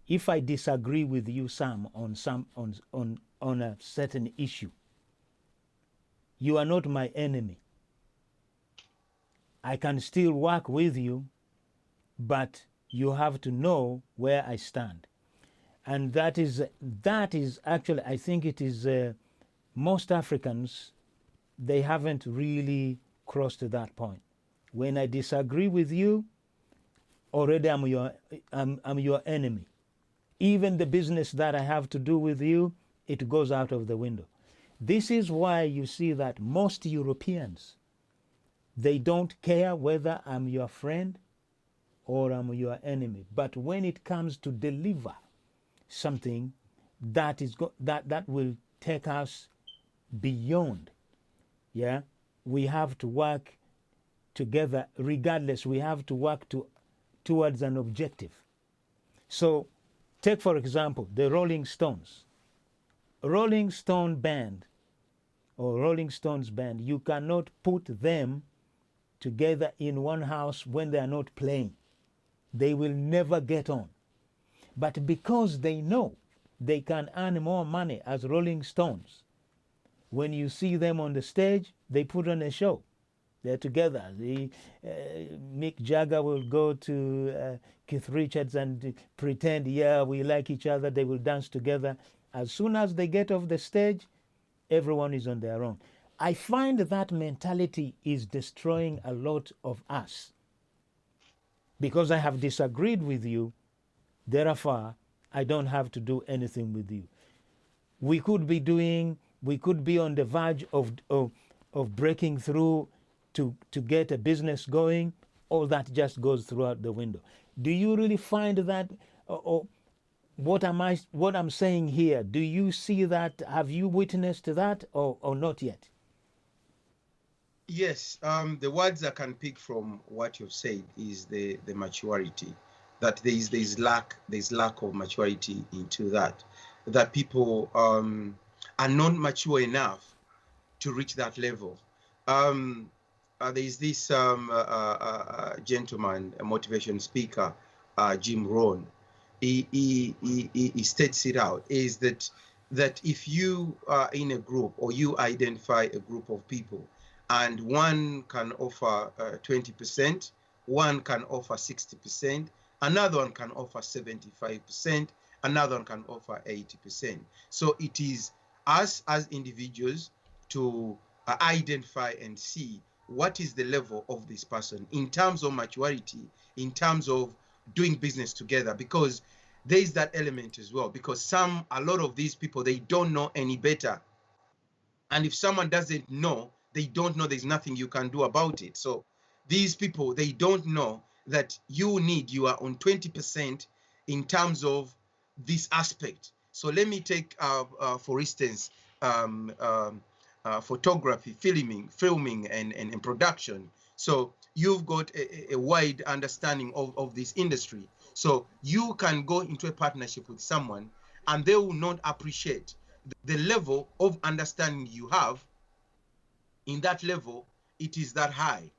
if I disagree with you, Sam, on a certain issue, you are not my enemy. I can still work with you, but you have to know where I stand. And that is actually, I think it is most Africans, they haven't really crossed that point. When I disagree with you, already I'm your enemy. Even the business that I have to do with you, it goes out of the window. This is why you see that most Europeans, they don't care whether I'm your friend or I'm your enemy. But when it comes to deliver something that will take us beyond, yeah, we have to work together. Regardless, we have to work towards an objective. So take, for example, the Rolling Stones. Rolling Stone band or Rolling Stones band, you cannot put them together in one house when they are not playing. They will never get on. But because they know they can earn more money as Rolling Stones, when you see them on the stage, they put on a show. They're together. Mick Jagger will go to Keith Richards and pretend, yeah, we like each other. They will dance together. As soon as they get off the stage, everyone is on their own. I find that mentality is destroying a lot of us. Because I have disagreed with you, therefore, I don't have to do anything with you. We could be on the verge of breaking through to get a business going. All that just goes throughout the window. Do you really find that, or what I'm saying here, do you see that? Have you witnessed that, or not yet? Yes, the words I can pick from what you've said is the maturity, that there's lack of maturity into that people are not mature enough to reach that level. There's this gentleman, a motivation speaker, Jim Rohn. He states it out, is that that if you are in a group or you identify a group of people and one can offer 20%, one can offer 60%, another one can offer 75%, another one can offer 80%. So it is us as individuals to identify and see what is the level of this person in terms of maturity, in terms of doing business together, because there is that element as well, because a lot of these people, they don't know any better. And if someone doesn't know, they don't know, there's nothing you can do about it. So these people, they don't know that you are on 20% in terms of this aspect. So let me take, for instance, photography, filming and production. So you've got a wide understanding of this industry. So you can go into a partnership with someone and they will not appreciate the level of understanding you have. In that level, it is that high.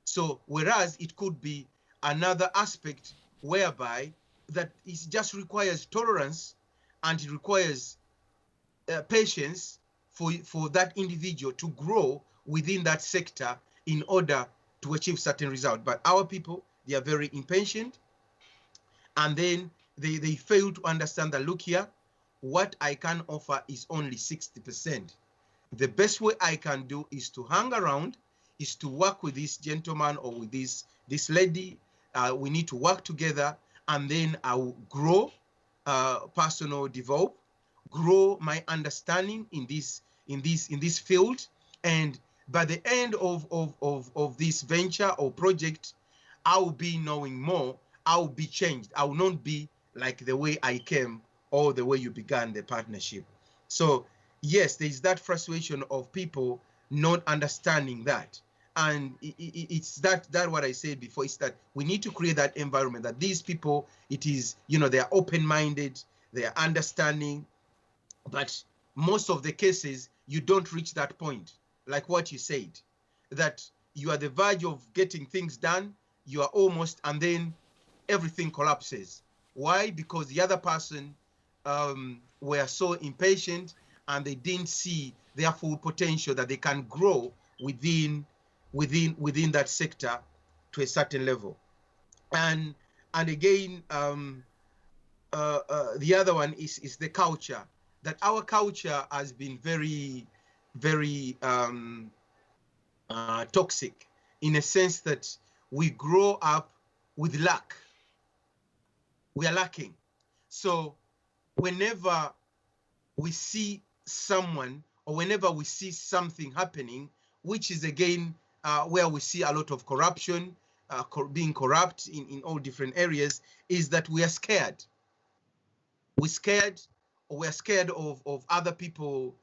So whereas it could be another aspect whereby that it just requires tolerance and it requires patience for that individual to grow within that sector in order to achieve certain results. But our people, they are very impatient, and then they fail to understand that, look here, what I can offer is only 60%. The best way I can do is to hang around, is to work with this gentleman or with this lady. We need to work together, and then I will grow, personal develop, grow my understanding in this field, and by the end of this venture or project, I will be knowing more. I will be changed. I will not be like the way I came or the way you began the partnership. So yes, there's that frustration of people not understanding that. And it's that what I said before, is that we need to create that environment that these people, it is, they are open-minded, they are understanding, but most of the cases, you don't reach that point. Like what you said, that you are the verge of getting things done, you are almost, and then everything collapses. Why? Because the other person were so impatient and they didn't see their full potential, that they can grow within that sector to a certain level. And again, the other one is the culture. That our culture has been very, very toxic, in a sense that we grow up with lack. We are lacking. So whenever we see someone, or whenever we see something happening, which is again where we see a lot of corruption, being corrupt in all different areas, is that we are scared. We're scared, or we're scared of other people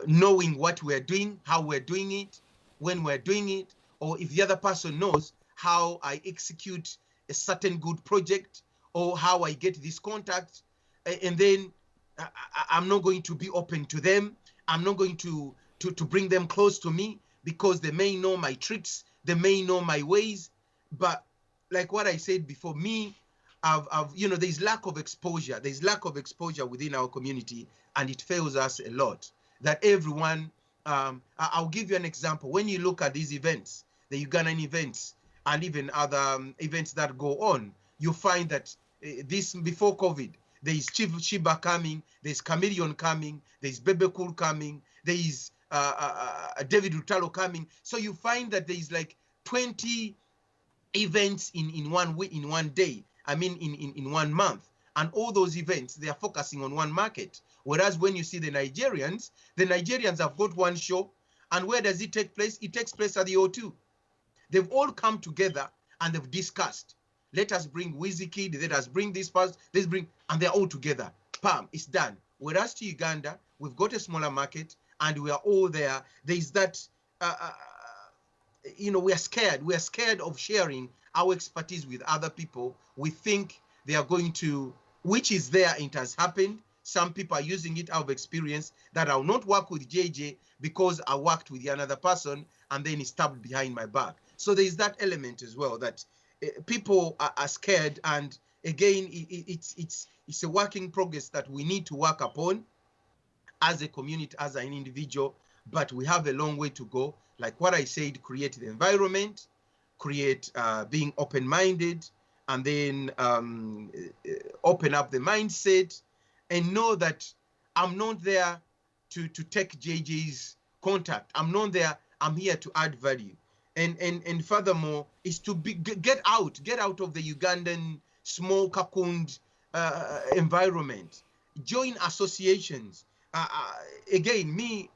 knowing what we're doing, how we're doing it, when we're doing it, or if the other person knows how I execute a certain good project, or how I get this contact, and then I'm not going to be open to them. I'm not going to bring them close to me, because they may know my tricks, they may know my ways. But like what I said before, me, there's lack of exposure. There's lack of exposure within our community, and it fails us a lot. That everyone, I'll give you an example. When you look at these events, the Ugandan events, and even other events that go on, you find that this, before COVID, there is Chief Shiba coming, there's Chameleon coming, there's Bebe Cool coming, there is David Rutalo coming. So you find that there is like 20 events in 1 week, in 1 day. I mean, in 1 month. And all those events, they are focusing on one market. Whereas when you see the Nigerians have got one show. And where does it take place? It takes place at the O2. They've all come together and they've discussed. Let us bring Wizkid, let us bring this person, and they're all together. Bam, it's done. Whereas to Uganda, we've got a smaller market and we are all there. There's that, we are scared. We are scared of sharing our expertise with other people. We think they are going to, which is there, it has happened. Some people are using it out of experience, that I'll not work with JJ because I worked with another person and then he stabbed behind my back. So there's that element as well, that people are scared, and again, it's a work in progress that we need to work upon as a community, as an individual, but we have a long way to go. Like what I said, create the environment, create being open-minded, and then open up the mindset and know that I'm not there to take JJ's contact. I'm not there, I'm here to add value. And furthermore, is to get out of the Ugandan small cocooned environment. Join associations. Again, me,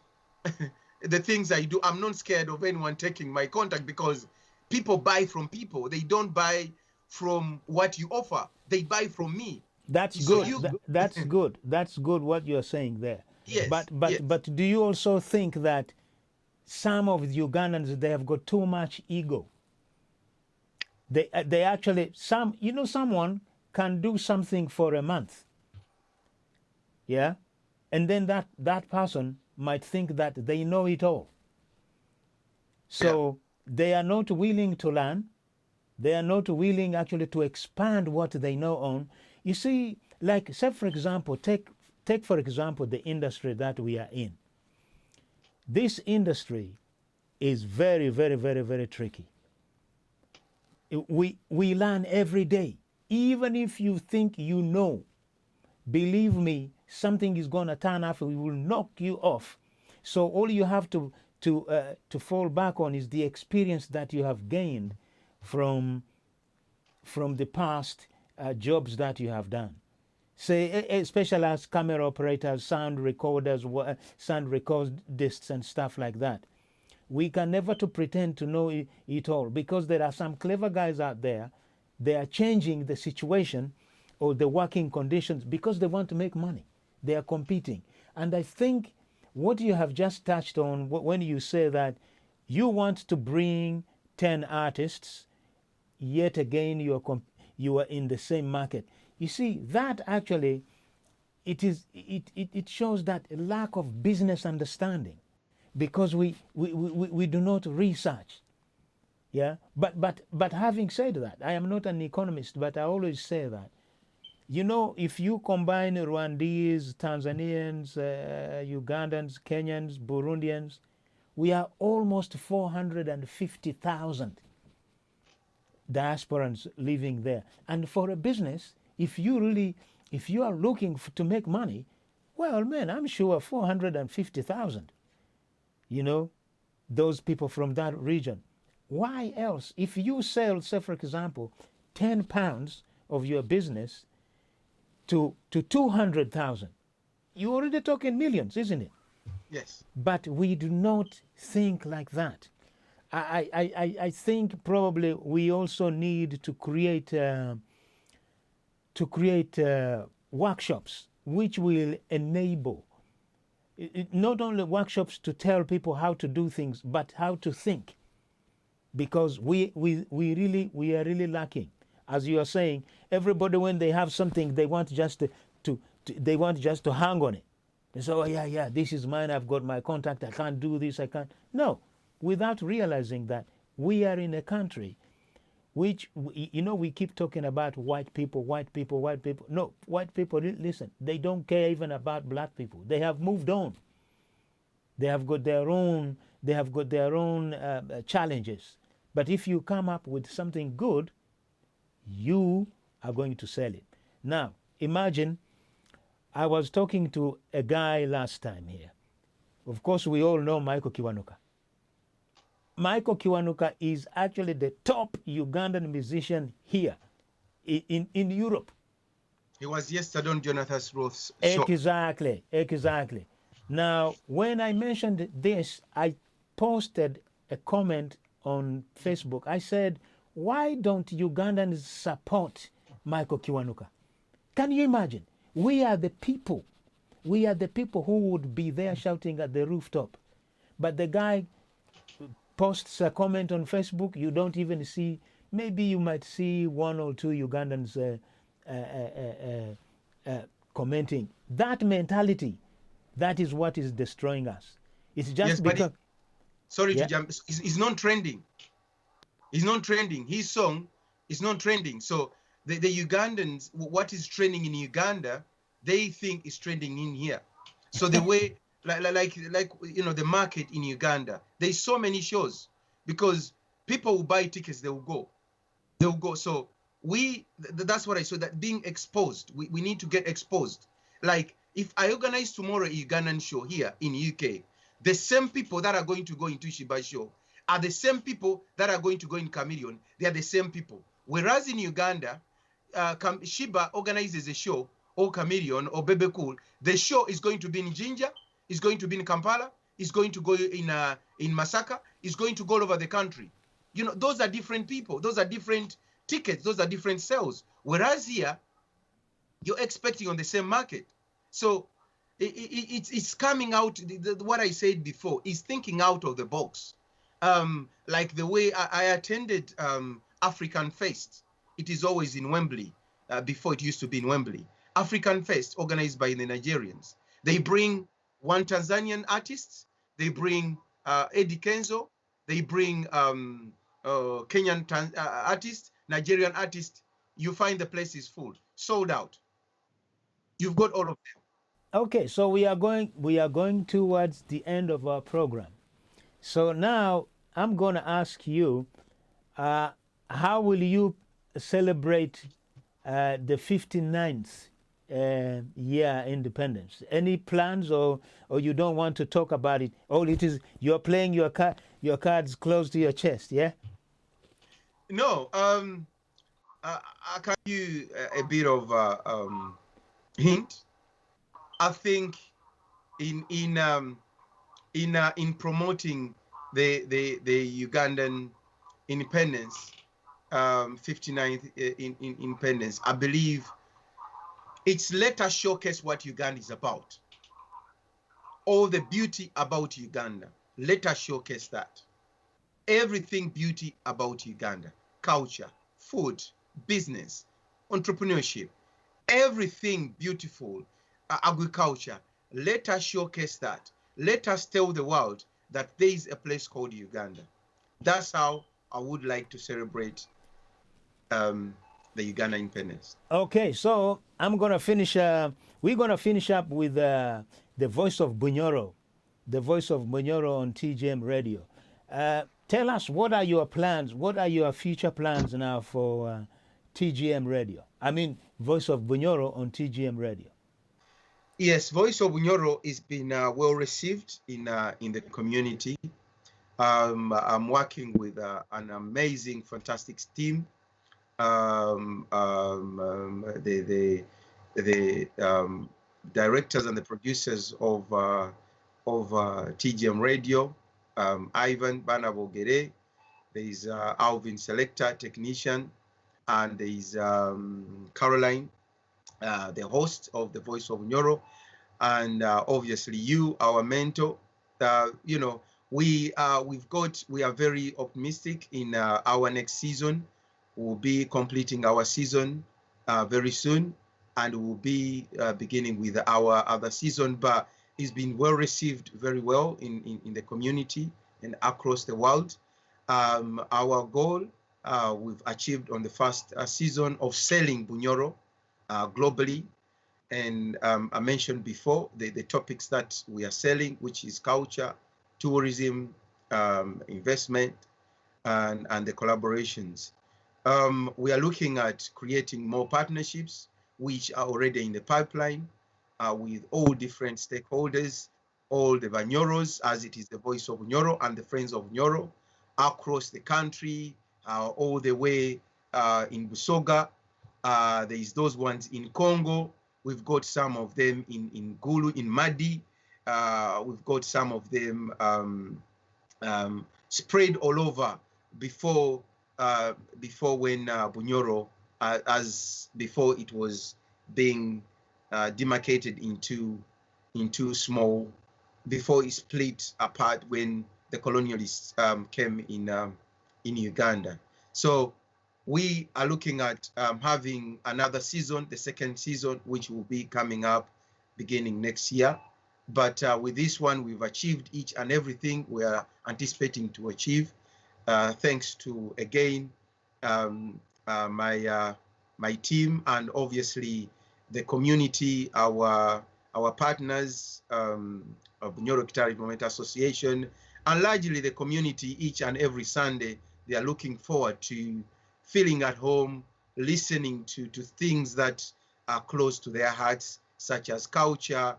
the things I do, I'm not scared of anyone taking my contact, because people buy from people. They don't buy from what you offer. They buy from me. That's So good. That's good. That's good what you're saying there. Yes. But do you also think that some of the Ugandans, they have got too much ego? They actually, someone can do something for a month, yeah, and then that person might think that they know it all. So they are not willing to learn. They are not willing actually to expand what they know on. You see, like, say for example, take for example the industry that we are in. This industry is very, very, very, very tricky. We learn every day. Even if you think you know, believe me, something is going to turn up. We will knock you off. So all you have to fall back on is the experience that you have gained from the past jobs that you have done. Say, especially as camera operators, sound recorders, sound recordists and stuff like that. We can never to pretend to know it all, because there are some clever guys out there. They are changing the situation or the working conditions because they want to make money. They are competing. And I think what you have just touched on when you say that you want to bring 10 artists, yet again you are in the same market. You see, that actually, it shows that lack of business understanding, because we do not research. Yeah, but having said that, I am not an economist, but I always say that, if you combine Rwandese, Tanzanians, Ugandans, Kenyans, Burundians, we are almost 450,000 diasporans living there. And for a business, if you are looking to make money, well, man, I'm sure 450,000, those people from that region. Why else? If you sell, say, for example, 10 pounds of your business to 200,000, you're already talking millions, isn't it? Yes. But we do not think like that. I think probably we also need to create workshops which will enable not only workshops to tell people how to do things, but how to think, because we are really lacking. As you are saying, everybody, when they have something, they want just to hang on it. They say, oh yeah, this is mine. I've got my contact. I can't do this. I can't. No, without realizing that we are in a country which, we keep talking about white people. No, white people, listen, they don't care even about black people. They have moved on. They have got their own challenges. But if you come up with something good, you are going to sell it. Now, imagine, I was talking to a guy last time here. Of course, we all know Michael Kiwanuka. Michael Kiwanuka is actually the top Ugandan musician here in Europe. He was yesterday on Jonathan Roth's show. Exactly. Now, when I mentioned this, I posted a comment on Facebook. I said, why don't Ugandans support Michael Kiwanuka? Can you imagine? We are the people who would be there shouting at the rooftop. But the guy posts a comment on Facebook, you don't even see, maybe you might see one or two Ugandans commenting. That mentality, that is what is destroying us. It's just because... to jump, it's not trending. It's not trending. His song is not trending. So the Ugandans, what is trending in Uganda, they think is trending in here. So the way, like you know, the market in Uganda, there's so many shows because people will buy tickets, they will go. So that's what I saw, that being exposed, we need to get exposed. Like if I organize tomorrow a Ugandan show here in UK, the same people that are going to go into Shiba show are the same people that are going to go in Chameleon. They are the same people. Whereas in Uganda, Shiba organizes a show, or Chameleon or Bebe Cool. The show is going to be in Jinja, is going to be in Kampala, is going to go in Masaka, is going to go all over the country. You know, those are different people. Those are different tickets. Those are different sales. Whereas here, you're expecting on the same market. So it's coming out, what I said before, is thinking out of the box. Like the way I attended African Fest. It is always in Wembley. Before it used to be in Wembley. African Fest, organized by the Nigerians. They bring one Tanzanian artist. They bring Eddie Kenzo. They bring Kenyan artist, Nigerian artist. You find the place is full, sold out. You've got all of them. Okay, so we are going towards the end of our program. So now I'm going to ask you, how will you celebrate the 59th year independence? Any plans, or you don't want to talk about it? All it is, you're playing your cards close to your chest, yeah? No, I can give you a bit of hint. I think in promoting the Ugandan independence, 59th independence, I believe it's let us showcase what Uganda is about. All the beauty about Uganda, let us showcase that. Everything beauty about Uganda, culture, food, business, entrepreneurship, everything beautiful, agriculture, let us showcase that. Let us tell the world that there is a place called Uganda. That's how I would like to celebrate the Uganda independence. Okay, so I'm gonna finish. We're gonna finish up with the voice of Bunyoro, the voice of Bunyoro on TGM Radio. Tell us, what are your plans? What are your future plans now for TGM Radio? I mean, voice of Bunyoro on TGM Radio. Yes, voice of Bunyoro is been well received in the community. I'm working with an amazing, fantastic team. The directors and the producers of TGM Radio, Ivan Banabogere, there is Alvin Selector, technician, and there is Caroline, the host of the Voice of Bunyoro, and obviously you, our mentor. You know, we are very optimistic in our next season. We'll be completing our season very soon, and we'll be beginning with our other season. But it's been well received, very well in the community and across the world. Our goal we've achieved on the first season of selling Bunyoro globally. And I mentioned before the topics that we are selling, which is culture, tourism, investment, and the collaborations. We are looking at creating more partnerships, which are already in the pipeline, with all different stakeholders, all the Banyoros, as it is the Voice of Bunyoro and the Friends of Bunyoro, across the country, all the way in Busoga. There is those ones in Congo. We've got some of them in Gulu, in Madi. We've got some of them spread all over before when Bunyoro, as before it was being demarcated into small, before it split apart when the colonialists came in Uganda. So we are looking at having another season, the second season, which will be coming up beginning next year. But with this one, we've achieved each and everything we are anticipating to achieve. Thanks to, again, my my team, and obviously the community, our partners, of Bunyoro Kitara Development Association, and largely the community. Each and every Sunday, they are looking forward to feeling at home, listening to things that are close to their hearts, such as culture,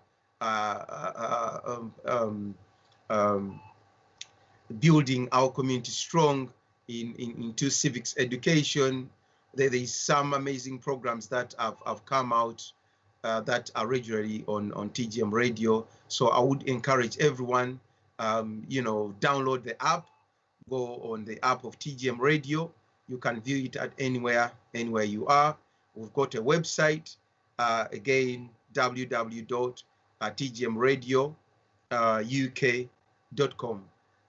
building our community strong into civics education. There is some amazing programs that have come out that are regularly on TGM radio. So I would encourage everyone, download the app, go on the app of TGM radio. You can view it at anywhere you are. We've got a website, again, www.tgmradio.uk.com.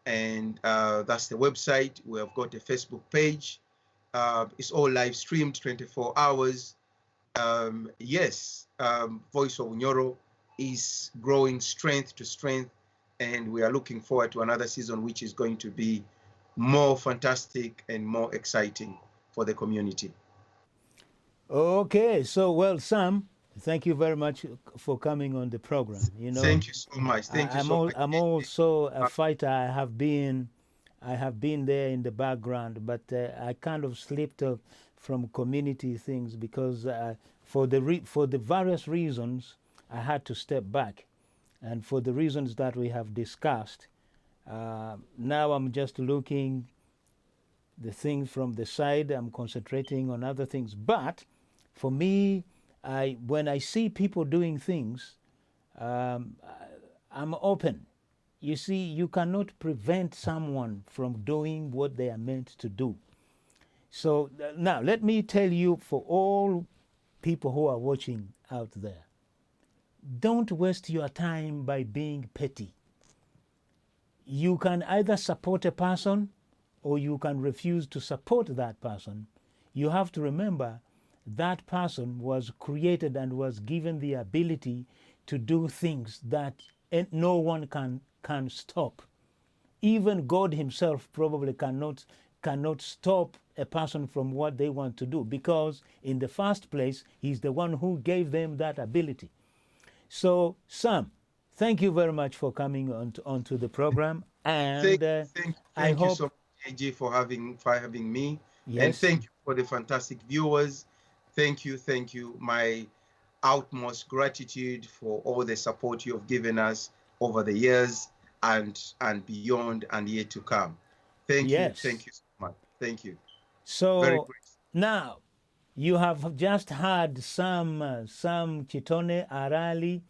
And that's the website. We have got a Facebook page. It's all live streamed 24 hours. Yes, Voice of Bunyoro is growing strength to strength, and we are looking forward to another season, which is going to be more fantastic and more exciting for the community. Okay, so well, Sam, thank you very much for coming on the program. Thank you so much. Thank you so much. I'm also a fighter. I have been there in the background, but I kind of slipped from community things because for the various reasons I had to step back, and for the reasons that we have discussed. Now I'm just looking the things from the side. I'm concentrating on other things. But for me, when I see people doing things, I'm open. You see, you cannot prevent someone from doing what they are meant to do. So now let me tell you, for all people who are watching out there, don't waste your time by being petty. You can either support a person or you can refuse to support that person. You have to remember that person was created and was given the ability to do things that no one can stop. Even God himself probably cannot stop a person from what they want to do, because in the first place, he's the one who gave them that ability. So, Sam, thank you very much for coming onto the program, and thank you so much, AJ, for having me. Yes. And thank you for the fantastic viewers. Thank you. My utmost gratitude for all the support you have given us over the years and beyond and yet to come. Thank you so much. Thank you. So now you have just heard Sam Kitone Araali.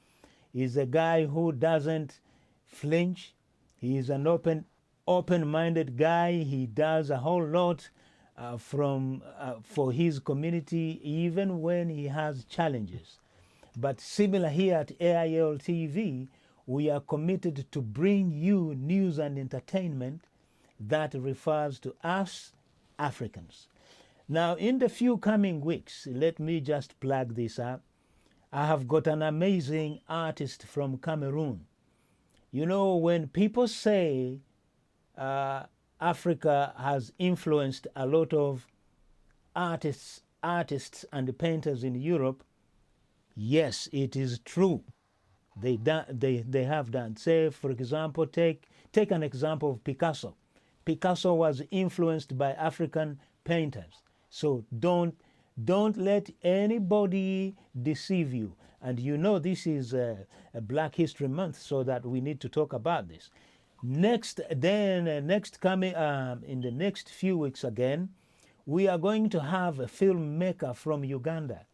Is a guy who doesn't flinch. He is an open-minded guy. He does a whole lot for his community, even when he has challenges. But similar here at AIL TV, we are committed to bring you news and entertainment that refers to us Africans. Now, in the few coming weeks, let me just plug this up. I have got an amazing artist from Cameroon. You know, when people say Africa has influenced a lot of artists and painters in Europe, yes, it is true. They have done. Say, for example, take an example of Picasso. Picasso was influenced by African painters. So don't let anybody deceive you. And you know this is a Black History Month, so that we need to talk about this. Next coming in the next few weeks again, we are going to have a filmmaker from Uganda.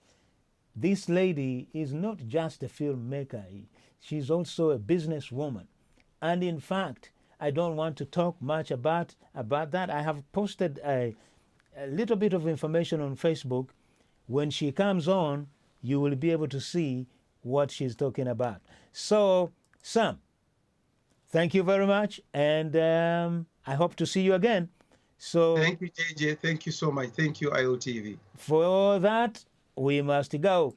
This lady is not just a filmmaker, she's also a businesswoman. And in fact, I don't want to talk much about that. I have posted a little bit of information on Facebook. When she comes on, you will be able to see what she's talking about. So, Sam, thank you very much, and I hope to see you again. So, thank you, JJ. Thank you so much. Thank you, IOTV. For that, we must go.